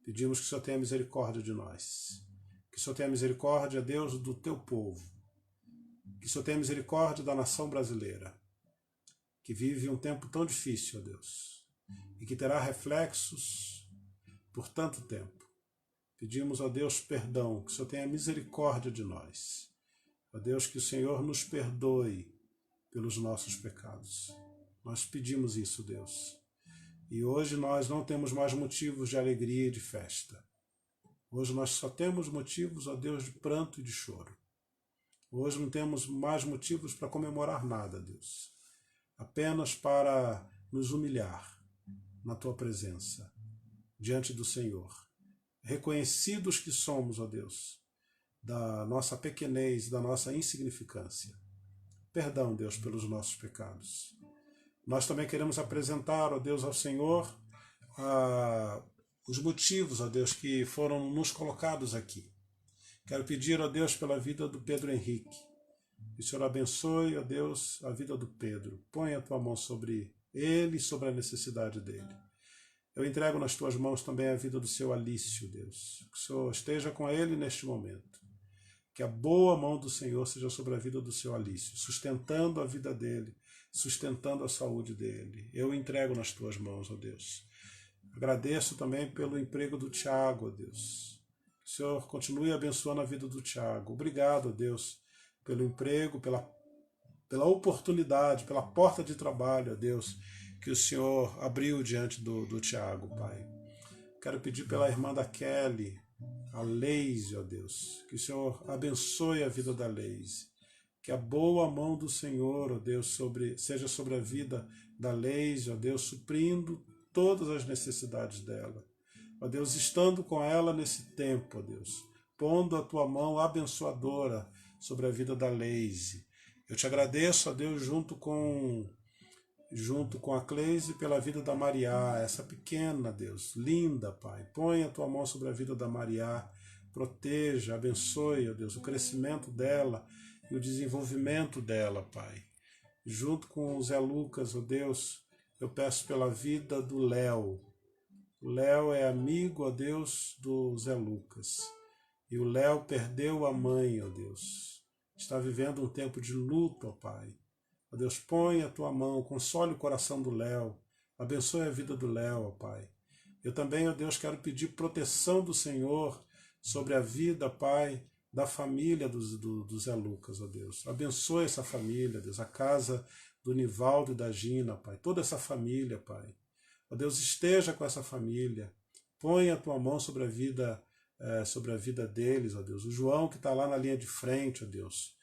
Pedimos que o Senhor tenha misericórdia de nós. Que o Senhor tenha misericórdia, Deus, do teu povo. Que o Senhor tenha misericórdia da nação brasileira, que vive um tempo tão difícil, ó Deus, e que terá reflexos por tanto tempo. Pedimos, ó Deus, perdão, que o Senhor tenha misericórdia de nós. Ó Deus, que o Senhor nos perdoe pelos nossos pecados. Nós pedimos isso, Deus. E hoje nós não temos mais motivos de alegria e de festa. Hoje nós só temos motivos, ó Deus, de pranto e de choro. Hoje não temos mais motivos para comemorar nada, Deus. Apenas para nos humilhar na Tua presença, diante do Senhor. Reconhecidos que somos, ó Deus, da nossa pequenez, da nossa insignificância. Perdão, Deus, pelos nossos pecados. Nós também queremos apresentar, ó Deus, ao Senhor os motivos, ó Deus, que foram nos colocados aqui. Quero pedir, ó Deus, pela vida do Pedro Henrique. Que o Senhor abençoe, ó Deus, a vida do Pedro. Põe a Tua mão sobre ele e sobre a necessidade dele. Eu entrego nas Tuas mãos também a vida do seu Alício, Deus. Que o Senhor esteja com ele neste momento. Que a boa mão do Senhor seja sobre a vida do seu Alício, sustentando a vida dele, sustentando a saúde dele. Eu entrego nas Tuas mãos, ó Deus. Agradeço também pelo emprego do Tiago, ó Deus. Que o Senhor continue abençoando a vida do Tiago. Obrigado, ó Deus, pelo emprego, pela oportunidade, pela porta de trabalho, ó Deus, que o Senhor abriu diante do Tiago, Pai. Quero pedir pela irmã da Kelly, a Leise, ó Deus, que o Senhor abençoe a vida da Leise. Que a boa mão do Senhor, ó Deus, seja sobre a vida da Leise, ó Deus, suprindo todas as necessidades dela. Ó Deus, estando com ela nesse tempo, ó Deus, pondo a Tua mão abençoadora sobre a vida da Leise. Eu te agradeço, ó Deus, junto com a Cleise, pela vida da Mariá, essa pequena, Deus, linda, Pai. Põe a Tua mão sobre a vida da Mariá, proteja, abençoe, ó Deus, o crescimento dela e o desenvolvimento dela, Pai. Junto com o Zé Lucas, ó Deus, eu peço pela vida do Léo. O Léo é amigo, ó Deus, do Zé Lucas. E o Léo perdeu a mãe, ó Deus. Está vivendo um tempo de luto, ó Pai. Ó Deus, põe a Tua mão, console o coração do Léo, abençoe a vida do Léo, ó Pai. Eu também, ó Deus, quero pedir proteção do Senhor sobre a vida, Pai, da família do Zé Lucas, ó Deus. Abençoe essa família, Deus, a casa do Nivaldo e da Gina, Pai, toda essa família, Pai. Ó Deus, esteja com essa família. Põe a tua mão sobre a vida deles, ó Deus. O João que está lá na linha de frente, ó Deus,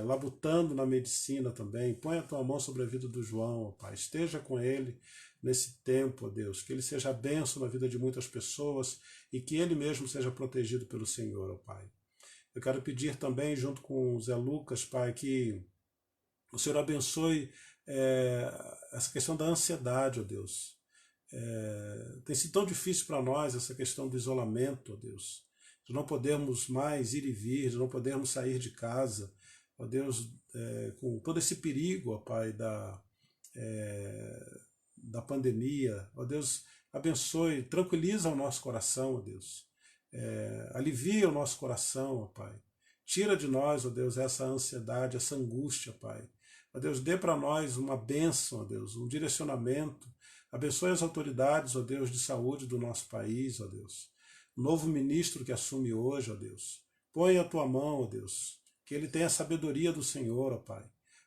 labutando na medicina também. Põe a tua mão sobre a vida do João, ó Pai. Esteja com ele nesse tempo, ó Deus. Que ele seja bênção na vida de muitas pessoas e que ele mesmo seja protegido pelo Senhor, ó Pai. Eu quero pedir também, junto com o Zé Lucas, Pai, que o Senhor abençoe essa questão da ansiedade, ó Deus. Tem sido tão difícil para nós essa questão do isolamento, ó Deus, de não podermos mais ir e vir, de não podermos sair de casa, ó Deus, com todo esse perigo, ó Pai, da pandemia, ó Deus, abençoe, tranquiliza o nosso coração, ó Deus, alivia o nosso coração, ó Pai, tira de nós, ó Deus, essa ansiedade, essa angústia, Pai, ó Deus, dê para nós uma bênção, ó Deus, um direcionamento. Abençoe as autoridades, ó Deus, de saúde do nosso país, ó Deus. O novo ministro que assume hoje, ó Deus. Põe a tua mão, ó Deus, que ele tenha a sabedoria do Senhor, ó Pai,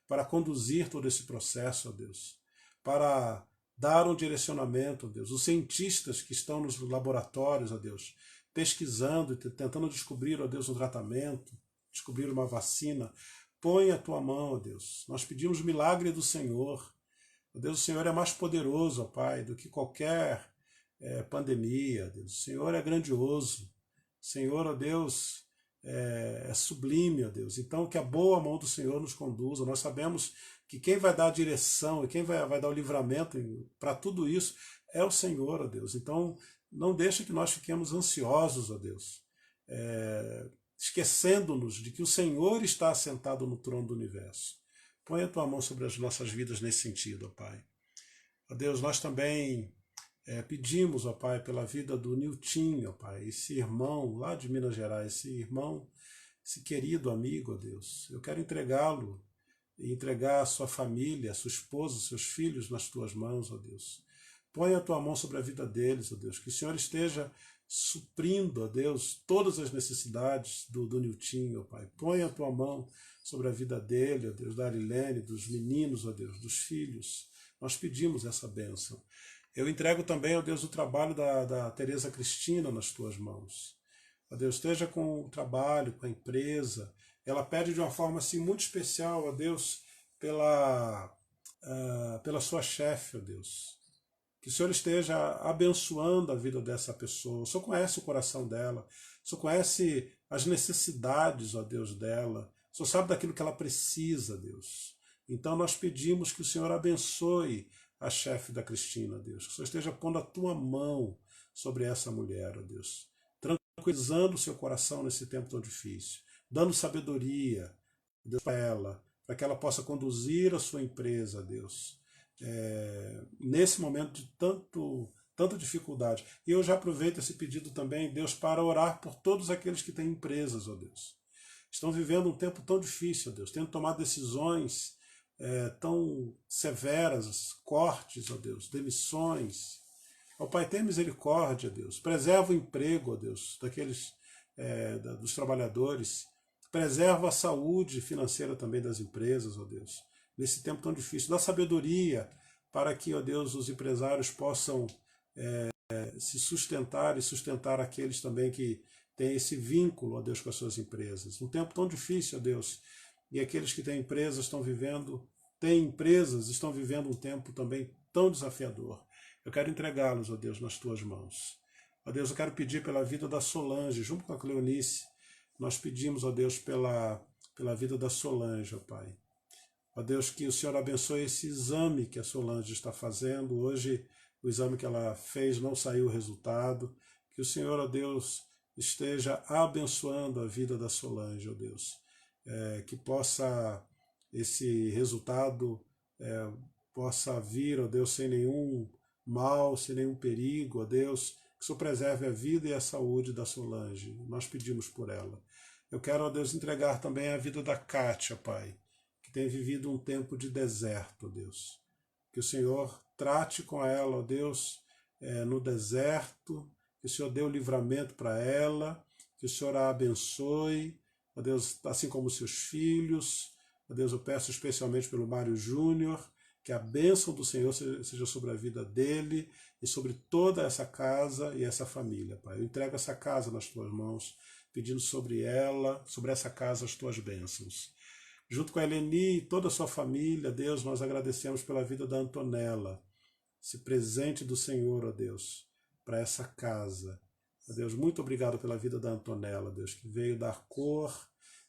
para conduzir todo esse processo, ó Deus, para dar um direcionamento, ó Deus. Os cientistas que estão nos laboratórios, ó Deus, pesquisando e tentando descobrir, ó Deus, um tratamento, descobrir uma vacina. Põe a tua mão, ó Deus. Nós pedimos milagre do Senhor. Deus, o Senhor é mais poderoso, ó Pai, do que qualquer pandemia. Deus. O Senhor é grandioso. O Senhor, ó Deus, é sublime, ó Deus. Então, que a boa mão do Senhor nos conduza. Nós sabemos que quem vai dar a direção e quem vai dar o livramento para tudo isso é o Senhor, ó Deus. Então, não deixe que nós fiquemos ansiosos, ó Deus, esquecendo-nos de que o Senhor está assentado no trono do universo. Põe a tua mão sobre as nossas vidas nesse sentido, ó Pai. Ó Deus, nós também pedimos, ó Pai, pela vida do Niltinho, ó Pai, esse irmão lá de Minas Gerais, esse irmão, esse querido amigo, ó Deus. Eu quero entregá-lo e entregar a sua família, a sua esposa, os seus filhos nas tuas mãos, ó Deus. Põe a tua mão sobre a vida deles, ó Deus. Que o Senhor esteja suprindo, ó Deus, todas as necessidades do Niltinho, ó Pai. Põe a tua mão sobre a vida dele, ó Deus, da Arilene, dos meninos, ó Deus, dos filhos. Nós pedimos essa bênção. Eu entrego também, ó Deus, o trabalho da Tereza Cristina nas tuas mãos. Ó Deus, esteja com o trabalho, com a empresa. Ela pede de uma forma assim muito especial, ó Deus, pela sua chefe, ó Deus. Que o Senhor esteja abençoando a vida dessa pessoa. O Senhor conhece o coração dela. O Senhor conhece as necessidades, ó Deus, dela. O Senhor sabe daquilo que ela precisa, Deus. Então nós pedimos que o Senhor abençoe a chefe da Cristina, Deus. Que o Senhor esteja pondo a tua mão sobre essa mulher, ó Deus. Tranquilizando o seu coração nesse tempo tão difícil. Dando sabedoria, Deus, para ela, para que ela possa conduzir a sua empresa, Deus. Nesse momento de tanta dificuldade. E eu já aproveito esse pedido também, Deus, para orar por todos aqueles que têm empresas, ó Deus. Estão vivendo um tempo tão difícil, ó Deus, tendo tomado decisões tão severas, cortes, ó Deus, demissões. Ó Pai, tenha misericórdia, Deus. Preserva o emprego, ó Deus, dos trabalhadores. Preserva a saúde financeira também das empresas, ó Deus. Nesse tempo tão difícil. Dá sabedoria para que, ó Deus, os empresários possam se sustentar e sustentar aqueles também que têm esse vínculo, ó Deus, com as suas empresas. Um tempo tão difícil, ó Deus, e aqueles que têm empresas estão vivendo um tempo também tão desafiador. Eu quero entregá-los, ó Deus, nas tuas mãos. Ó Deus, eu quero pedir pela vida da Solange, junto com a Cleonice. Nós pedimos, ó Deus, pela vida da Solange, ó Pai. Ó Deus, que o Senhor abençoe esse exame que a Solange está fazendo. Hoje, o exame que ela fez não saiu o resultado. Que o Senhor, ó Deus, esteja abençoando a vida da Solange, ó Deus. Que possa esse resultado possa vir, ó Deus, sem nenhum mal, sem nenhum perigo, ó Deus. Que o Senhor preserve a vida e a saúde da Solange. Nós pedimos por ela. Eu quero, ó Deus, entregar também a vida da Kátia, Pai, tem vivido um tempo de deserto, ó Deus. Que o Senhor trate com ela, ó Deus, no deserto, que o Senhor dê o livramento para ela que o Senhor a abençoe, ó Deus, assim como seus filhos. Ó Deus, eu peço especialmente pelo Mário Júnior, que a bênção do Senhor seja sobre a vida dele e sobre toda essa casa e essa família, Pai. Eu entrego essa casa nas tuas mãos, pedindo sobre ela, sobre essa casa, as tuas bênçãos. Junto com a Eleni e toda a sua família, Deus, nós agradecemos pela vida da Antonella, esse presente do Senhor, ó Deus, para essa casa. Ó Deus, muito obrigado pela vida da Antonella, Deus, que veio dar cor,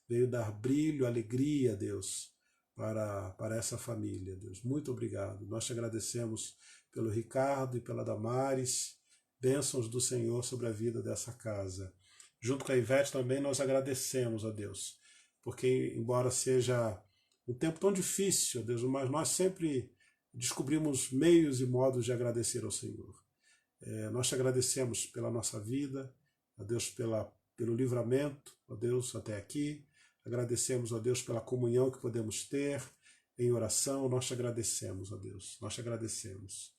veio dar brilho, alegria, Deus, para essa família, Deus. Muito obrigado. Nós te agradecemos pelo Ricardo e pela Damares, bênçãos do Senhor sobre a vida dessa casa. Junto com a Ivete também nós agradecemos, ó Deus, porque embora seja um tempo tão difícil, ó Deus, mas nós sempre descobrimos meios e modos de agradecer ao Senhor. Nós te agradecemos pela nossa vida, ó Deus, pelo livramento, ó Deus, até aqui. Agradecemos, ó Deus, pela comunhão que podemos ter em oração. Nós te agradecemos, ó Deus. Nós te agradecemos.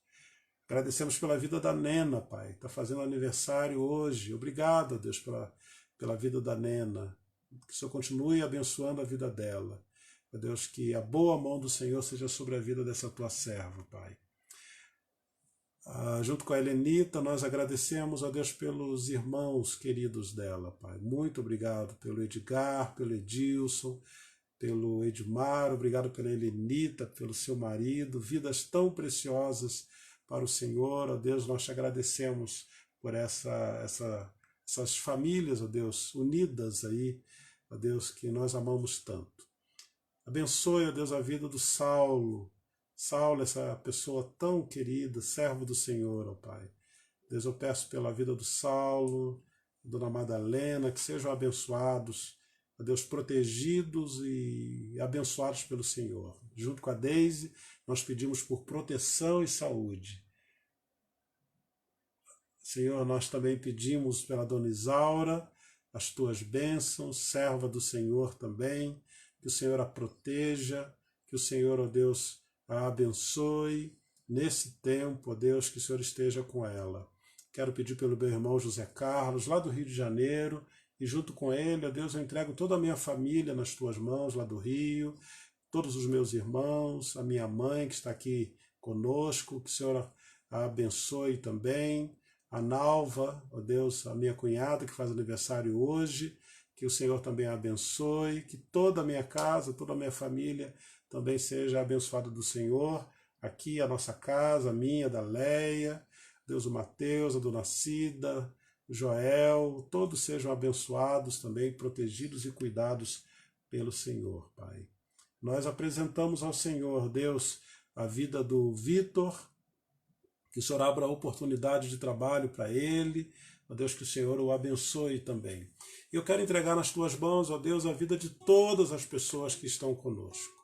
Agradecemos pela vida da Nena, Pai. Está fazendo aniversário hoje. Obrigado, ó Deus, pela vida da Nena. Que o Senhor continue abençoando a vida dela. Ó Deus, que a boa mão do Senhor seja sobre a vida dessa tua serva, Pai. Junto com a Helenita, nós agradecemos a Deus pelos irmãos queridos dela, Pai. Muito obrigado pelo Edgar, pelo Edilson, pelo Edmar, obrigado pela Helenita, pelo seu marido, vidas tão preciosas para o Senhor. Ó Deus, nós te agradecemos por essas famílias, ó Deus, unidas aí, ó Deus, que nós amamos tanto. Abençoe, ó Deus, a vida do Saulo, essa pessoa tão querida, servo do Senhor, ó Pai. Deus, eu peço pela vida do Saulo, Dona Madalena, que sejam abençoados, ó Deus, protegidos e abençoados pelo Senhor. Junto com a Deise, nós pedimos por proteção e saúde. Senhor, nós também pedimos pela Dona Isaura, as tuas bênçãos, serva do Senhor também, que o Senhor a proteja, que o Senhor, ó Deus, a abençoe nesse tempo, ó Deus, que o Senhor esteja com ela. Quero pedir pelo meu irmão José Carlos, lá do Rio de Janeiro, e junto com ele, ó Deus, eu entrego toda a minha família nas tuas mãos, lá do Rio, todos os meus irmãos, a minha mãe que está aqui conosco, que o Senhor a abençoe também, a Nalva, ó Deus, a minha cunhada que faz aniversário hoje, que o Senhor também a abençoe, que toda a minha casa, toda a minha família também seja abençoado do Senhor, aqui a nossa casa, a minha, da Leia, Deus, o Mateus, a Dona Cida, o Joel, todos sejam abençoados também, protegidos e cuidados pelo Senhor, Pai. Nós apresentamos ao Senhor, Deus, a vida do Vitor, que o Senhor abra a oportunidade de trabalho para ele, ó Deus, que o Senhor o abençoe também. Eu quero entregar nas tuas mãos, ó Deus, a vida de todas as pessoas que estão conosco.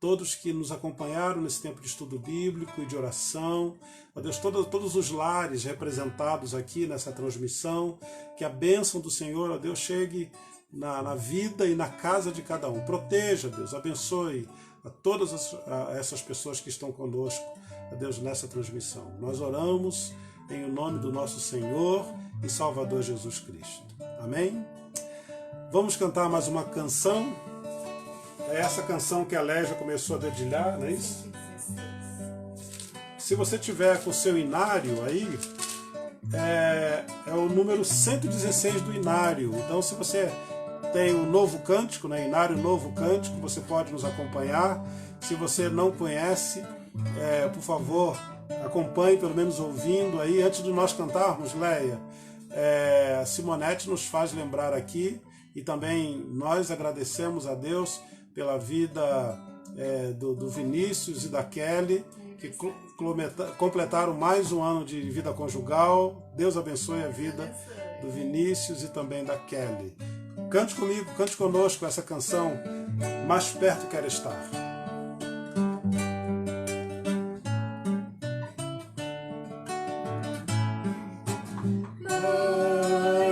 Todos que nos acompanharam nesse tempo de estudo bíblico e de oração, ó Deus, todos os lares representados aqui nessa transmissão, que a bênção do Senhor, ó Deus, chegue na vida e na casa de cada um. Proteja, Deus, abençoe a todas essas pessoas que estão conosco, ó Deus, nessa transmissão. Nós oramos em o nome do nosso Senhor e Salvador Jesus Cristo. Amém? Vamos cantar mais uma canção. É essa canção que a Légia começou a dedilhar, não é isso? Se você tiver com o seu inário aí, é o número 116 do inário. Então, se você tem o Novo Cântico, né, inário Novo Cântico, você pode nos acompanhar. Se você não conhece, por favor, acompanhe, pelo menos ouvindo aí. Antes de nós cantarmos, Leia, a Simonete nos faz lembrar aqui, e também nós agradecemos a Deus pela vida do Vinícius e da Kelly, que completaram mais um ano de vida conjugal. Deus abençoe a vida do Vinícius e também da Kelly. Cante comigo, cante conosco essa canção, Mais Perto Quero Estar.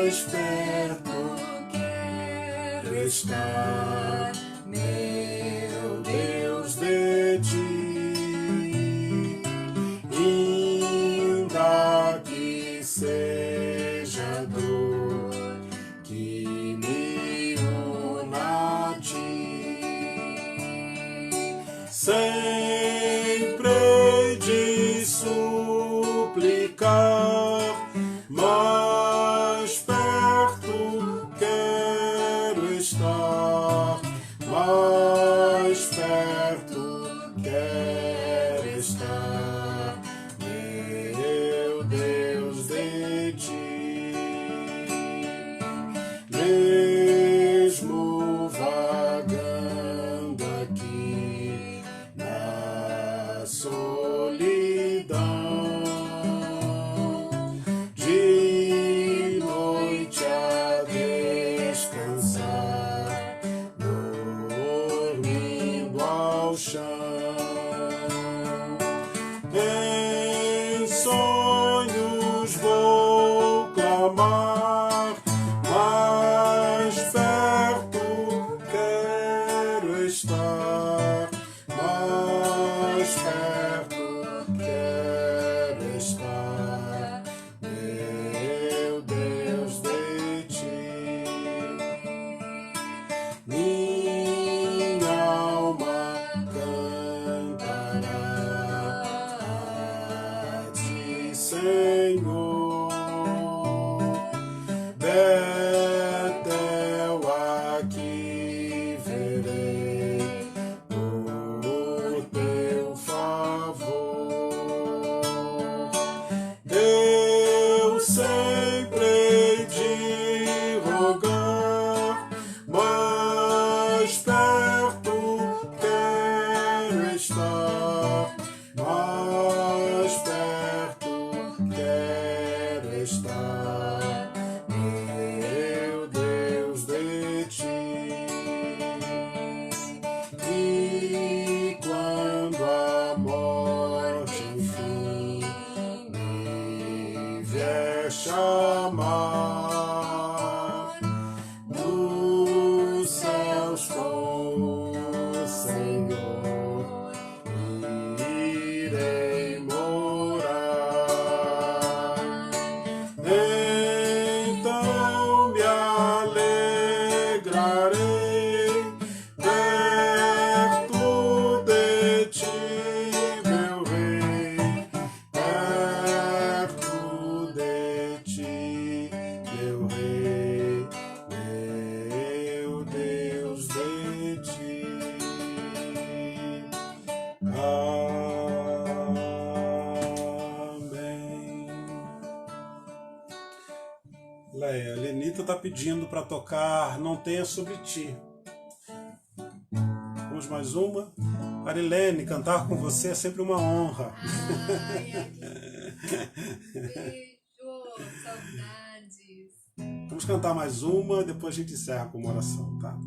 Mais perto quero estar, meu Deus, de ti, ainda que seja dor, que meu Rei, meu Deus de ti. Amém. Leia, a Lenita está pedindo para tocar Não Tenha Sobre Ti. Vamos mais uma. Marilene, cantar com você é sempre uma honra. Ai, beijo, saudades. Vamos cantar mais uma, depois a gente encerra com uma oração, tá?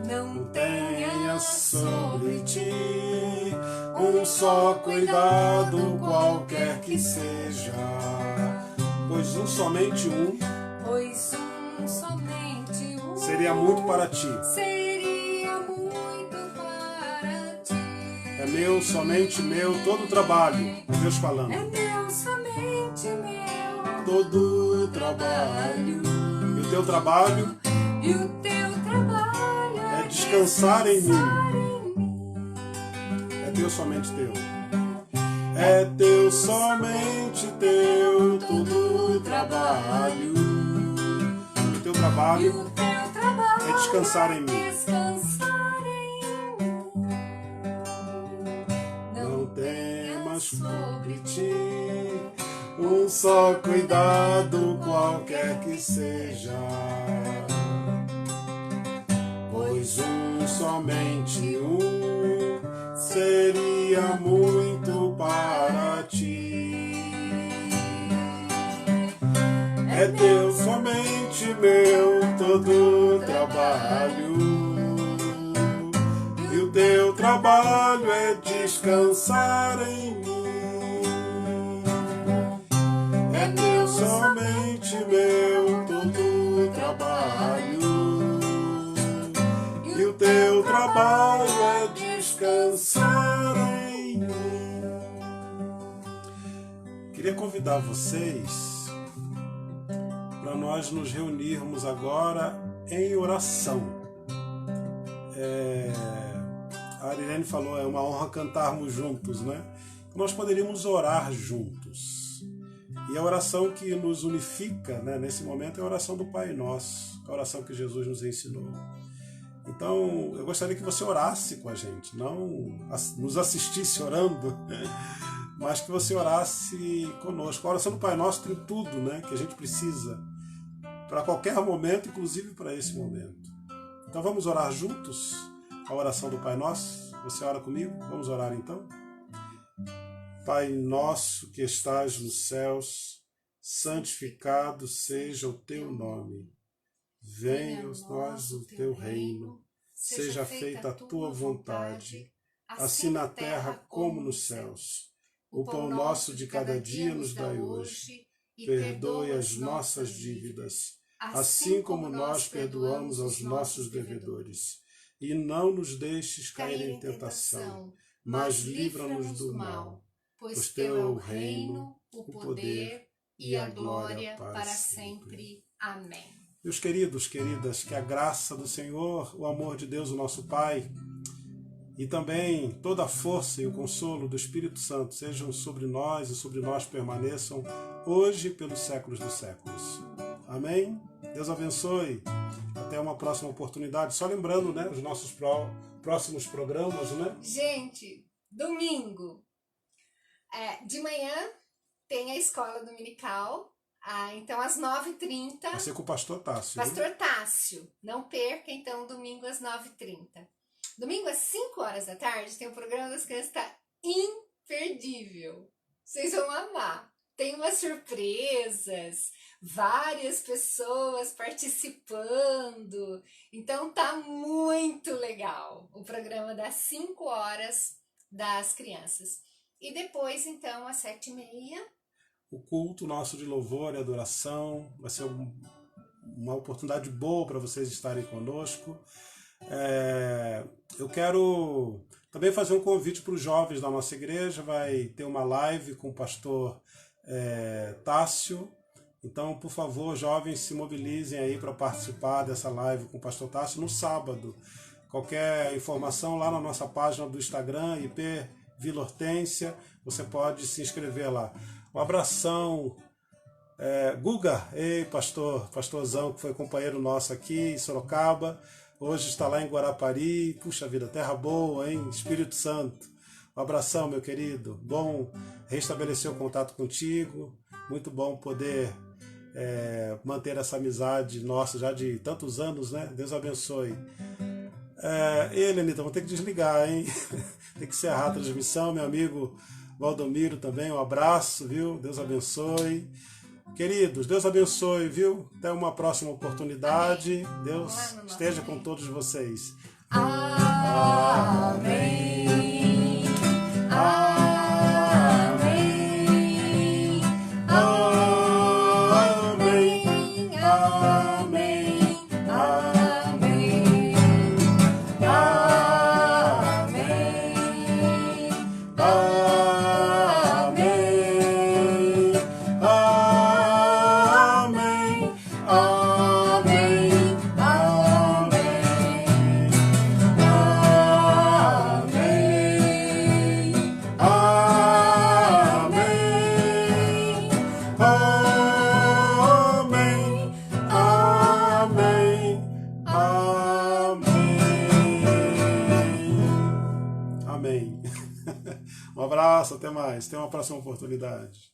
Não tenha Sobre ti um só cuidado, qualquer que seja, pois somente um seria muito para ti. É meu, somente meu, todo o trabalho. Deus falando. É meu, somente meu. Todo o trabalho. E o teu trabalho é descansar em mim. É teu, somente teu. É teu, somente teu, todo o trabalho. E o teu trabalho é descansar em mim. Não temas sobre ti um só cuidado, qualquer que seja, pois somente um seria muito para ti. É teu, somente meu, todo o trabalho, e o teu trabalho é descansar em mim. É teu, somente meu, todo o trabalho, e o teu trabalho é descansar em mim. Queria convidar vocês para nós nos reunirmos agora em oração. A Arilene falou, é uma honra cantarmos juntos, né? Nós poderíamos orar juntos. E a oração que nos unifica, né, nesse momento é a oração do Pai Nosso, a oração que Jesus nos ensinou. Então, eu gostaria que você orasse com a gente, não nos assistisse orando, mas que você orasse conosco. A oração do Pai Nosso tem tudo, né, que a gente precisa para qualquer momento, inclusive para esse momento. Então vamos orar juntos a oração do Pai Nosso? Você ora comigo? Vamos orar então? Pai nosso que estás nos céus, santificado seja o teu nome. Venha a nós o teu reino, seja feita a tua vontade, assim na terra como nos céus. O pão nosso de cada dia nos dai hoje, perdoe as nossas dívidas, assim como nós perdoamos aos nossos devedores. E não nos deixes cair em tentação, mas livra-nos do mal. Pois teu é o reino, o poder e a glória para sempre. Amém. Meus queridos, queridas, que a graça do Senhor, o amor de Deus, o nosso Pai, e também toda a força e o consolo do Espírito Santo sejam sobre nós e sobre nós permaneçam hoje e pelos séculos dos séculos. Amém? Deus abençoe. Até uma próxima oportunidade. Só lembrando, né, os nossos próximos programas, né? Gente, domingo, de manhã tem a escola dominical, então às 9h30. Vai ser com o pastor Tássio. Pastor Tássio. Não perca, então, domingo às 9h30. Domingo às 5h da tarde tem o programa das crianças, tá imperdível. Vocês vão amar. Tem umas surpresas, várias pessoas participando. Então tá muito legal o programa das 5h das crianças. E depois, então, às 7h30... o culto nosso de louvor e adoração vai ser uma oportunidade boa para vocês estarem conosco. Eu quero também fazer um convite para os jovens da nossa igreja. Vai ter uma live com o pastor Tássio. Então, por favor, jovens, se mobilizem aí para participar dessa live com o pastor Tássio no sábado. Qualquer informação lá na nossa página do Instagram, IP Vila Hortência, você pode se inscrever lá. Um abração. Guga, ei, pastorzão, que foi companheiro nosso aqui em Sorocaba, hoje está lá em Guarapari. Puxa vida, terra boa, hein? Espírito Santo. Um abração, meu querido. Bom restabelecer o contato contigo. Muito bom poder manter essa amizade nossa já de tantos anos, né? Deus abençoe. Lenita, vou ter que desligar, hein? Tem que encerrar a transmissão. Meu amigo Valdomiro também, um abraço, viu? Deus abençoe. Queridos, Deus abençoe, viu? Até uma próxima oportunidade. Amém. Deus esteja com todos vocês. Amém. Amém. Amém. Amém. Amém. Amém. Um abraço, até mais. Até uma próxima oportunidade.